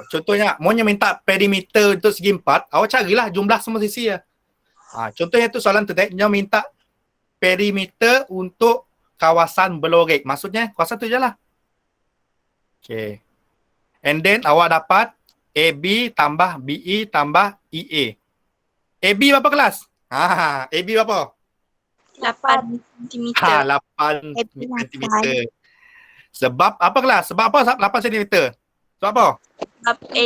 A: Contohnya, Monnya minta perimeter untuk segi 4, awak carilah jumlah semua sisi ya. Contohnya tu soalan tu, dia minta perimeter untuk kawasan berlorek. Maksudnya, kawasan tu je lah. Okay. And then, awak dapat AB tambah BE tambah EA. AB berapa kelas? AB berapa?
E: 8 cm.
A: 8 cm. Sebab apa kelas? Sebab apa 8 cm? Sebab apa?
E: Sebab A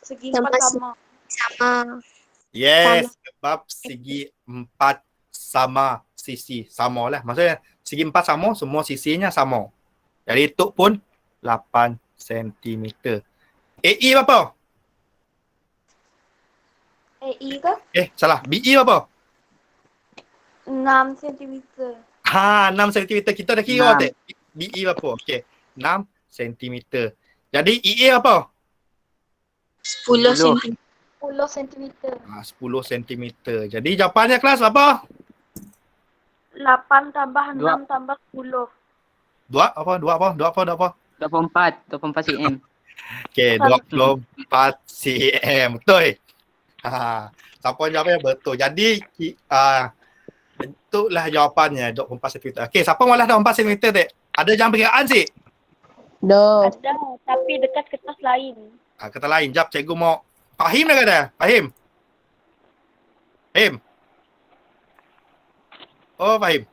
C: Segi
J: Tambah
C: 4 sama.
J: Sama.
A: Yes, sebab segi 4 sama sisi. Sama lah. Maksudnya segi 4 sama, semua sisinya sama. Jadi itu pun 8 cm. AE berapa?
C: AE ke?
A: Salah. BE berapa?
C: 6 cm.
A: 6 cm. Kita dah kira
G: 6.
A: tak? BE berapa? Okey. 6 cm. Jadi EA berapa?
E: 10 cm.
C: 10 cm.
A: 10 cm. Jadi jawapannya kelas apa?
C: 8 tambah 6
G: Dua.
C: tambah 10.
G: 24 cm.
A: Okey, 24 cm. Betul. Siapa jawabnya betul. Jadi itulah jawapannya 24 cm. Okey, siapa malah 24 cm tak? Ada jam perkiraan sih?
H: Do.
C: Ada, tapi dekat kertas lain.
A: Kata lain, jap cikgu mau Fahim dah kata? Fahim? Fahim? Oh, Fahim.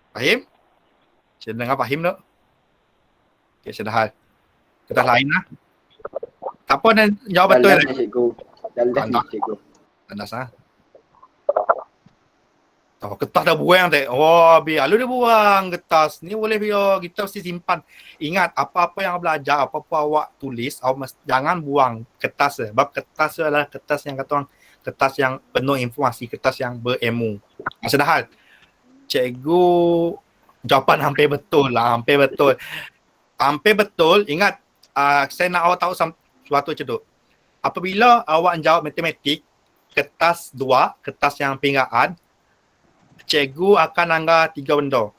A: Fahim? Saya dengar Fahim tak? Okey, sudah hal. Kertas lain lah. Siapa dan jawab betul
G: Dalam
A: lah?
G: ni cikgu. Dalam ni cikgu.
A: Tandas lah. Kertas dah buang tak? Oh, lalu dia buang kertas. Ni boleh biar kita mesti simpan. Ingat, apa-apa yang belajar, apa-apa awak tulis, awak jangan buang kertas. Sebab kertas adalah kertas yang kata orang, kertas yang penuh informasi, kertas yang berilmu. Sudah hal. Cikgu jawapan hampir betul lah, hampir betul. Hampir betul. Ingat, saya nak awak tahu sesuatu macam tu. Apabila awak jawab matematik, kertas 2, kertas yang pengiraan, cikgu akan anggar 3 benda.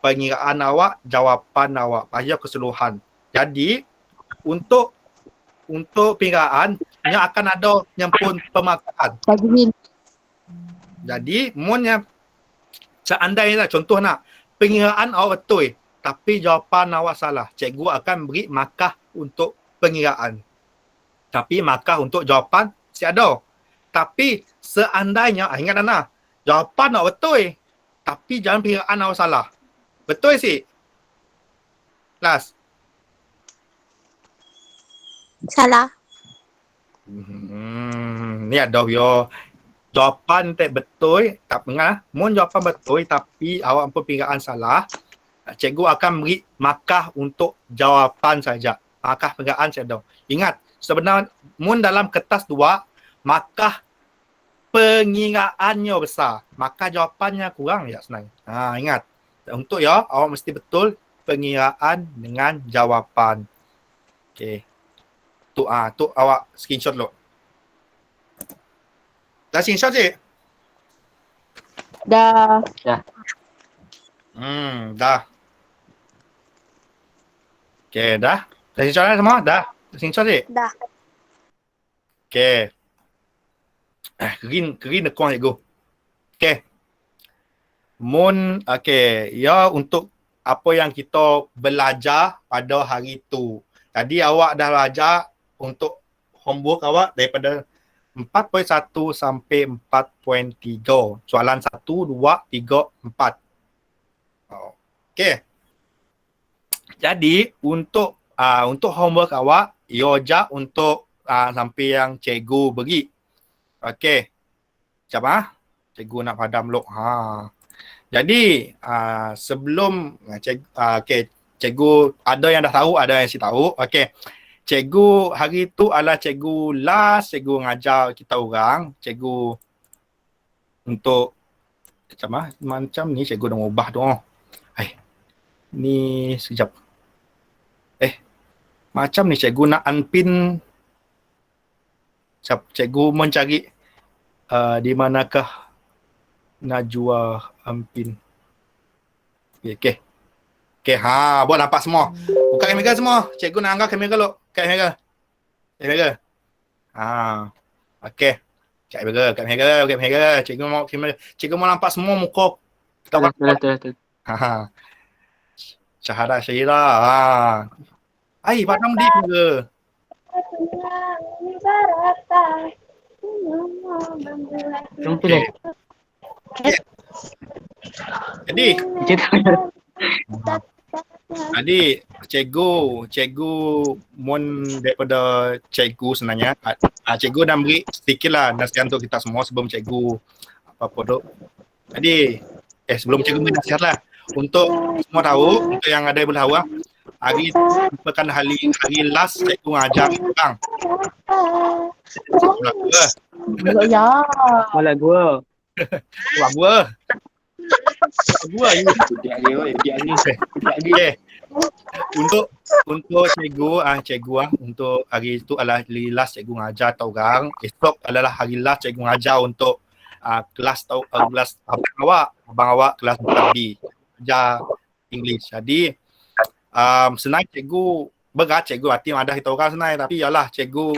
A: Pengiraan awak, jawapan awak, bagi keseluruhan. Jadi, untuk pengiraan, yang akan ada nyempun pemakaan. Jadi, munnya seandainya contoh nak, pengiraan awak betul, tapi jawapan awak salah. Cikgu akan beri markah untuk pengiraan. Tapi markah untuk jawapan si ada. Tapi seandainya, ingat Nana, jawapan awak betul, tapi jangan pengiraan awak salah. Betul sih? Kelas?
J: Salah.
A: Ni ada yo. Jawapan tak betul, tak dengar. Mun jawapan betul tapi awak pun pengiraan salah, cikgu akan beri markah untuk jawapan saja. Markah pengiraan saja. Ingat, sebenarnya mun dalam kertas 2, markah pengiraannya besar, maka jawapannya kurang ya senang. Ingat. Untuk ya, awak mesti betul pengiraan dengan jawapan. Okey. Tu awak screenshot dulu. Dah screenshot je?
H: Dah.
A: Dah. Okey, dah. Dah screenshot dah semua? Dah. Dah screenshot je?
C: Dah.
A: Okey. Kering nekong cikgu. Okey. Okey, ya untuk apa yang kita belajar pada hari tu. Tadi awak dah belajar untuk homework awak daripada 4.1 sampai 4.3. Soalan 1, 2, 3, 4. Okey. Jadi untuk homework awak, ia ajak untuk sampai yang cikgu bagi. Okey. Sekejap cikgu nak padam lok. Jadi sebelum cikgu ada yang dah tahu, ada yang si tahu. Okey. Cikgu hari tu adalah cikgu last cikgu ngajar kita orang. Cikgu untuk macam ni cikgu dah ubah tu. Ni sekejap. Macam ni cikgu nak unpin. Cikgu mencari di manakah Najwa unpin. Okey. Okey, buat nampak semua. Buka kamera semua. Cikgu nak angkat kamera dulu. Buka kamera. Kamera. Okey. Buka kamera. Cikgu mau kamera. Cikgu mau nampak semua muka.
G: Betul.
A: Syahadah Syahira. Padam di kamera.
G: Jumpa dah.
A: Jadi cikgu mon daripada cikgu sebenarnya cikgu dah beri sedikitlah nasihat untuk kita semua sebelum cikgu apa-apa tu. Jadi sebelum cikgu beri nasihat lah untuk semua tahu, untuk yang ada yang boleh tahu hari merupakan hari last cikgu ngajar orang.
G: Malah gua.
A: Untuk cikgu untuk hari itu adalah hari last cikgu ngajar tau orang. Esok adalah hari last cikgu ngajar untuk kelas abang awak kelas 4B ajar English. Jadi sebenarnya cikgu berat, cikgu hati ada kita orang sebenarnya, tapi yalah cikgu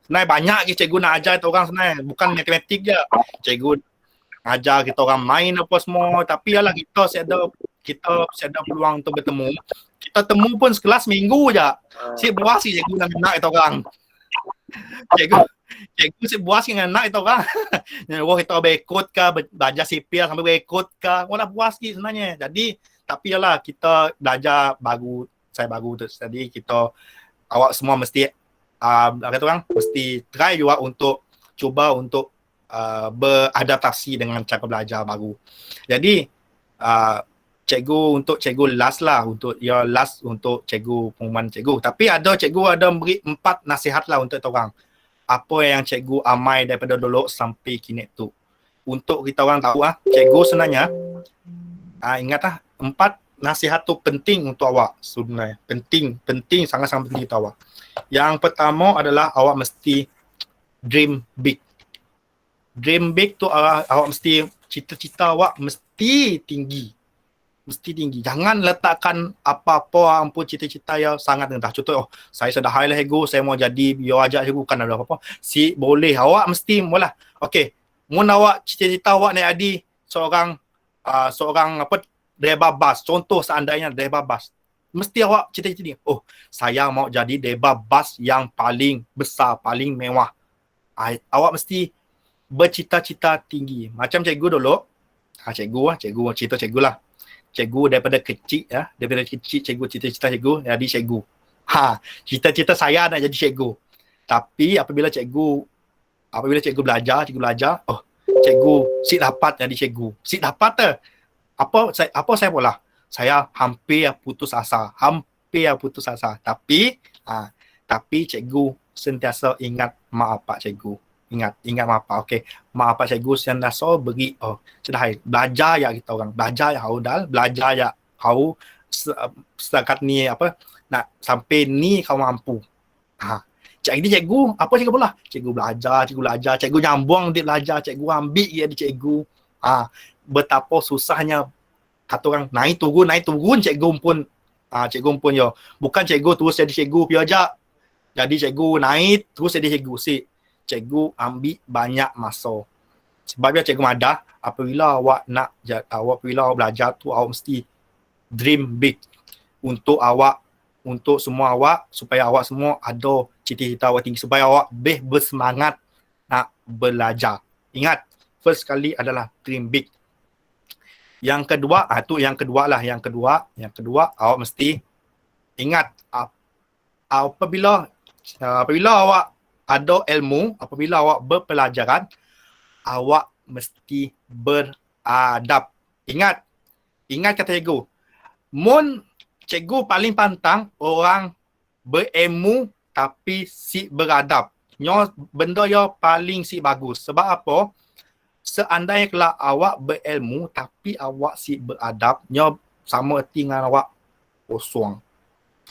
A: sebenarnya banyak ke cikgu nak ajar kita orang sebenarnya, bukan matematik je. Cikgu ajar kita orang main apa semua, tapi yalah kita ada peluang untuk bertemu. Kita temu pun sekelas minggu je. Si buas si cikgu nak kita orang. Cikgu si buas dengan nak kita orang. Wah kita berikut ke belajar sipil sampai berikut ke. Wala puas ki sebenarnya. Jadi tapi yalah kita belajar baru, saya baru tu. Jadi kita awak semua mesti kata orang mesti try juga untuk cuba untuk beradaptasi dengan cara belajar baru. Jadi cikgu last lah untuk untuk cikgu pengumuman cikgu. Tapi cikgu ada beri 4 nasihat lah untuk kita orang. Apa yang cikgu amai daripada dulu sampai kini tu. Untuk kita orang tahu cikgu sebenarnya ingat 4 nasihat tu penting untuk awak sebenarnya. Penting sangat-sangat penting untuk awak. Yang pertama adalah awak mesti dream big. Dream big tu awak mesti cita-cita awak mesti tinggi. Jangan letakkan apa-apa ampun cita-cita yang sangat rendah. Contoh, saya sudah high lah ego, saya mau jadi bio ajak cikgu, bukan ada apa-apa. Boleh, awak mesti mula. Okey, mun awak cita-cita awak nak jadi seorang driver bus. Contoh seandainya driver bus. Mesti awak cita-cita ni. Saya mau jadi driver bus yang paling besar, paling mewah. Awak mesti bercita-cita tinggi. Macam cikgu dulu. Cikgu cerita cikgu lah. Cikgu daripada kecil cikgu cita-cita cikgu jadi cikgu. Cita-cita saya nak jadi cikgu. Tapi apabila cikgu belajar, cikgu si dapat jadi cikgu. Si dapat tu. Apa saya pula? Saya hampir putus asa. Tapi cikgu sentiasa ingat mak bapak cikgu. Ingat mak bapak. Okey. Mak bapak cikgu sentiasa beri sedahai belajar ya kita orang. Belajar ya belajar ya kau setakat ni nak sampai ni kau mampu. Cikgu apa cikgu pula? Cikgu belajar, cikgu nyambung dia belajar, cikgu ambil dia di cikgu. Betapa susahnya kata orang naik turun cikgu pun ya. Bukan cikgu terus jadi cikgu pi aja. Jadi cikgu naik terus jadi cikgu. cikgu ambil banyak masa. Sebabnya cikgu madah, apabila awak belajar tu, awak mesti dream big untuk semua awak, supaya awak semua ada cita-cita awak tinggi, supaya awak lebih bersemangat nak belajar. Ingat, first kali adalah dream big. Yang kedua, yang kedua awak mesti ingat, apabila awak ada ilmu, apabila awak berpelajaran, awak mesti beradab. Ingat kata cikgu. Cikgu paling pantang orang berilmu tapi si beradab. Benda yang paling si bagus. Sebab apa? Seandainya kalau awak berilmu tapi awak si beradab, sama erti dengan awak kosong.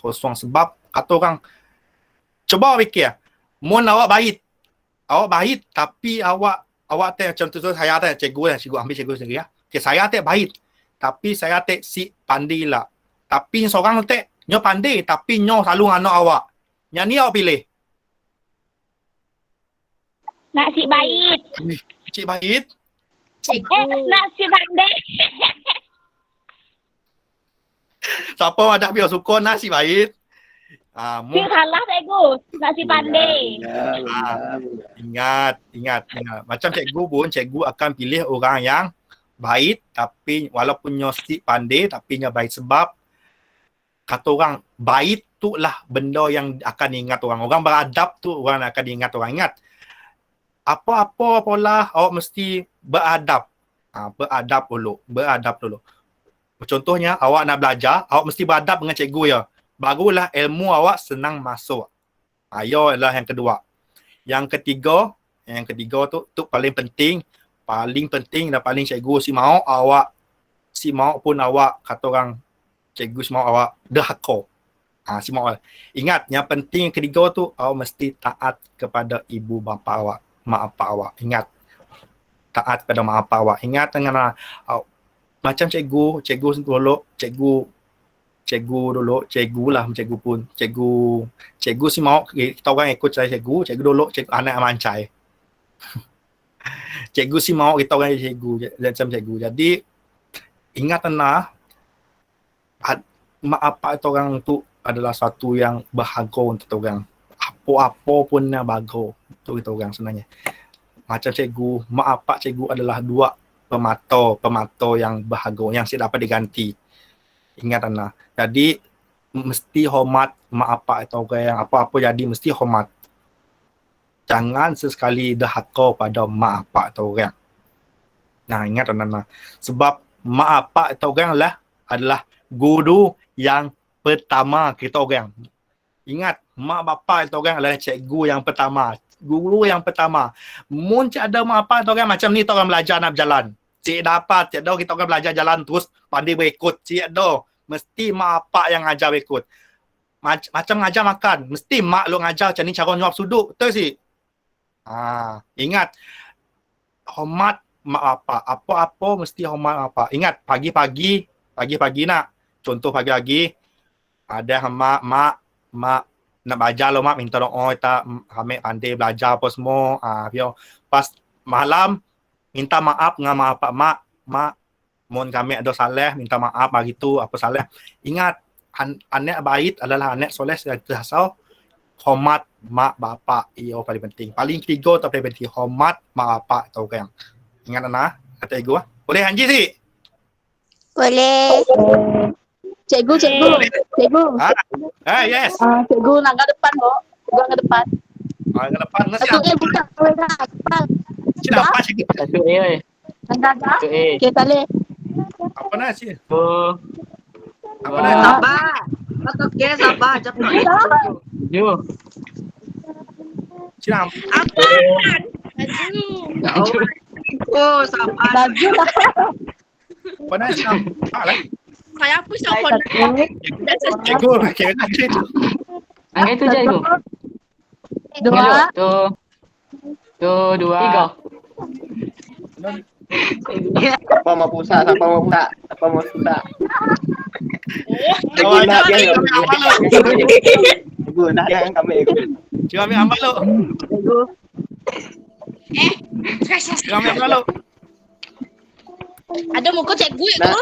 A: Sebab kata orang, cuba fikir, awak baik tapi awak contoh saya cikgu ambil cikgu sendiri ya. Okay, saya baik tapi saya si pandai lah. Tapi seorang pandai tapi selalu anak awak. Yang ni awak pilih.
E: Nak si baik.
A: Cik baik.
E: Nak si pandai.
A: Siapa ada biar suka nasi baik?
E: Si salah cikgu. Nak si pandai.
A: Ingat. Macam cikgu pun, cikgu akan pilih orang yang baik, tapi walaupun si pandai, tapi baik. Sebab kata orang, baik tu lah benda yang akan diingat orang. Orang beradab tu orang akan diingat orang. Ingat, apa-apa pola awak mesti beradab. Beradab dulu. Contohnya, awak nak belajar, awak mesti beradab dengan cikgu ya. Barulah ilmu awak senang masuk. Ayo adalah yang kedua. Yang ketiga tu paling penting dan paling cikgu si mau pun awak kata orang, cikgu si mau awak derhaka. Si mau. Ingat, yang penting yang ketiga tu awak mesti taat kepada ibu bapa awak, mak bapak awak. Ingat, taat kepada mak bapak awak. Ingat dengan macam cikgu si mau kita orang ikut saya cikgu dulu anak mancai. Cikgu si mau kita orang macam cikgu. Jadi ingat mak apa itu orang tu adalah satu yang berharga untuk kita orang. Apa-apa pun yang bagus untuk kita orang sebenarnya. Macam cikgu, mak apa cikgu adalah dua pemata yang berharga yang dapat diganti. Ingat jadi mesti hormat mak apa atau orang yang apa-apa jadi mesti hormat. Jangan sesekali derhaka pada mak apa atau orang. Ingat sebab mak apa atau orang adalah guru yang pertama kita orang. Ingat, mak bapa atau orang adalah cikgu yang pertama, guru yang pertama. Mun ada mak apa atau orang macam ni kita orang belajar nak berjalan. Cik dapat, kita orang belajar jalan terus pandai berikut. Cik mesti mak apa yang ngajar berikut. Macam ngajar makan, mesti mak lu ngajar macam ni cara nyuap suduk. Betul sih? Ingat, hormat mak apa. Apa-apa mesti hormat apa. Ingat, pagi-pagi nak. Contoh pagi-pagi, ada mak nak belajar lo mak minta doa kita kami pandai belajar apa semua. Pas malam, minta maaf dengan mak mohon kami ada salah, minta maaf begitu apa salah. Ingat, anak baik adalah anak soleh asal hormat mak bapak. Ia paling penting. Paling ketiga tu paling penting, hormat mak bapak atau orang. Ingat kata ibu. Boleh Hanji sih?
J: Boleh.
H: Cikgu.
A: Yes.
H: Cikgu nak ke depan kok. Cikgu ke depan.
A: Ke depan nasi.
H: Buka. Depan.
A: Siapa cikgu?
G: Satu A. Satu A.
H: Okay, Saleh.
A: Apa nasi? Apa
G: Wah.
A: nasi?
F: Sabar. Okey, sabar. Cepat.
G: Yo.
A: Siapa?
F: Oh, sabar.
H: Laju lah.
A: Apa nasi?
E: Saya pun sama.
A: Cikgu, kira cikgu.
G: Angkat tu je tu.
H: Dua.
G: Tu, dua. Tiga.
K: Siapa mau pusat? Cikgu nak dia. Cikgu nak dia yang kami.
A: Cikgu ambil amal lo. Kami lalu.
E: Ada muka cikgu itu. Salah.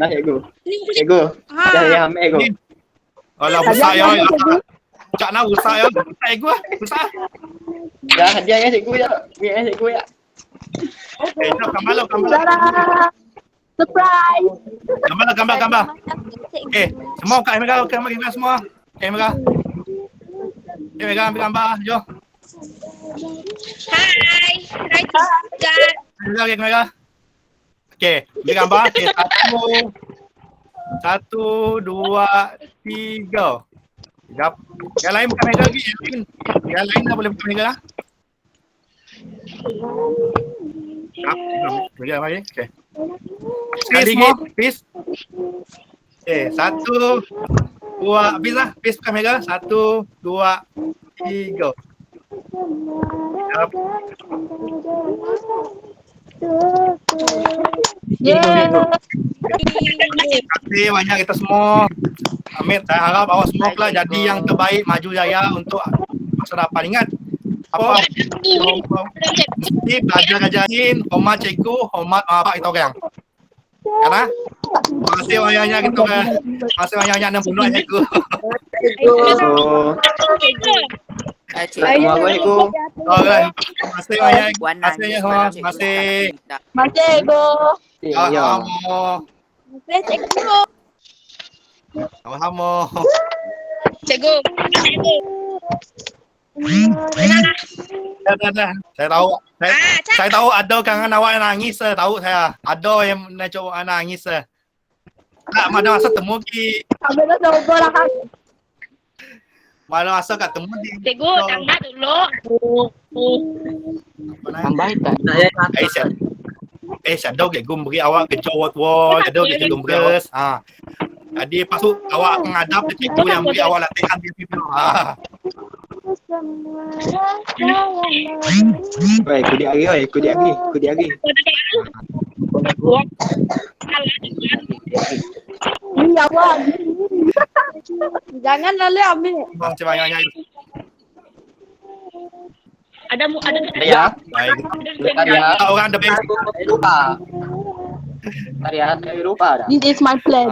K: Nah, cikgu.
E: Ini muka
K: Cikgu.
E: Ha.
K: Dah yang ambil cikgu.
A: Alah, besar ya. Cak nak besar ya. Besar gua. Besar.
K: Dah hadiah ya cikgu ya. Biar cikgu ya.
A: Gambar lo, gambar.
H: Surprise.
A: Gambar. Semua kamera semua. Kamera. Kamera ambil gambar, jom.
E: Hai. Hai teacher.
A: Kamera. Okey, ambil gambar. Okey, 1, 2, 3. Sekejap. Yang lain bukan kamera lagi. Yang lain dah boleh buka kamera. Okey. Okey. Sekali lagi, please. Okey, 1, 2, habis lah. Please kamera. 1, 2, 3. Terima kasih banyak kita semua. Amit, saya harap awak semua pula jadi yang terbaik, maju jaya untuk masa depan. Ingat, apa? Mesti belajar rajin, hormat cikgu, hormat bapak kita orang. Kan? Terima kasih banyak-banyak kita orang. Terima kasih banyak-banyak 60 cikgu.
K: Assalamualaikum.
A: Okey. Terima kasih banyak. Terima kasih banyak semua. Terima kasih.
H: Masih ego.
K: Ya.
A: Sama-sama.
E: Cikgu.
A: Dah. Saya tahu ada kangen awak yang nangis, tahu saya. Ada yang nak coba nangis. Tak mana masa temu ki.
H: Kami dah coba lah kan.
A: Mana masa kat temu di.
E: Cikgu, tangga dulu.
G: Tambah tak?
A: Shadow ke gum beri awak ke cowok wall, shadow ke gum beres. Jadi lepas tu awak menghadap ke cikgu yang beri awak latihan di situ.
K: Oi, kudi hari.
H: Ini apa? Jangan lalu ambil.
A: Macam banyak.
E: Ada
K: Ya.
A: Baik.
K: Tarian.
A: Orang ada best.
K: Lupa. Tarian lupa dah.
H: This is my plan.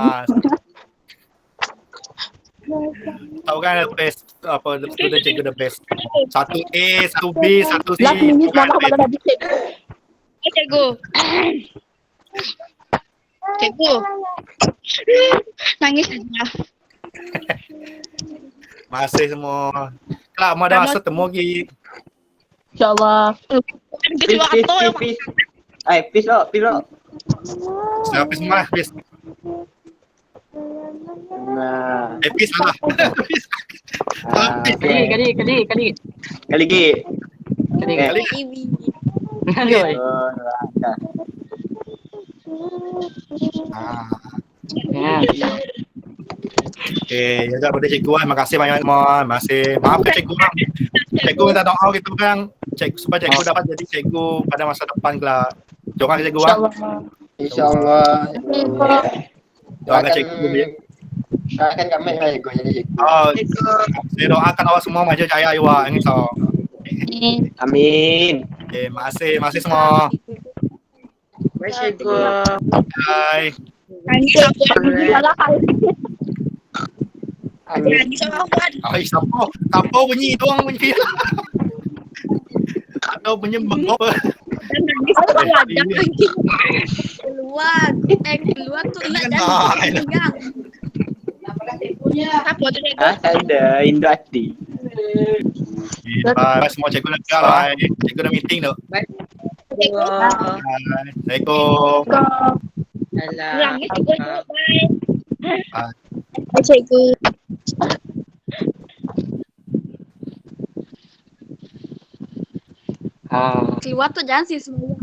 A: Tahu kan the best apa student cikgu the best. 1 A, 1 B, 1 C.
H: Last minute mana pada dah dicek.
E: Cikgu. Cikgu. Nangis saja.
A: Masih semua. Kelak mau ada masa temu lagi.
H: InsyaAllah.
K: Peace. Peace lo.
A: Siapa semua peace.
K: Nah.
A: Peace lah.
G: Kali.
A: Okey, jaga pada cikgu terima kasih banyak semua. Maaf ke cikgu orang. Cikgu minta doa kita orang. Supaya cikgu dapat jadi cikgu pada masa depan kelak. Doakan cikgu orang.
K: InsyaAllah.
A: Doakan cikgu dia.
K: Doakan kami lah cikgu jadi cikgu.
A: Saya doakan awak semua maju jaya awak insya-Allah.
K: Amin.
A: Okey, masih semua.
D: Bye cikgu.
A: Bye. Ay, siapa bunyi doang bunyi. Ada bunyi bengkok.
E: Keluar tu nak jadi pegang. Apa tu cikgu?
K: Ada Indo Hati.
A: Bye semua cikgu nak bye. Cikgu dah meeting tu.
E: Cikgu.
A: Assalamualaikum.
E: Langit cikgu.
A: Bye.
E: Cikgu. Keluar tu jangan sih semua.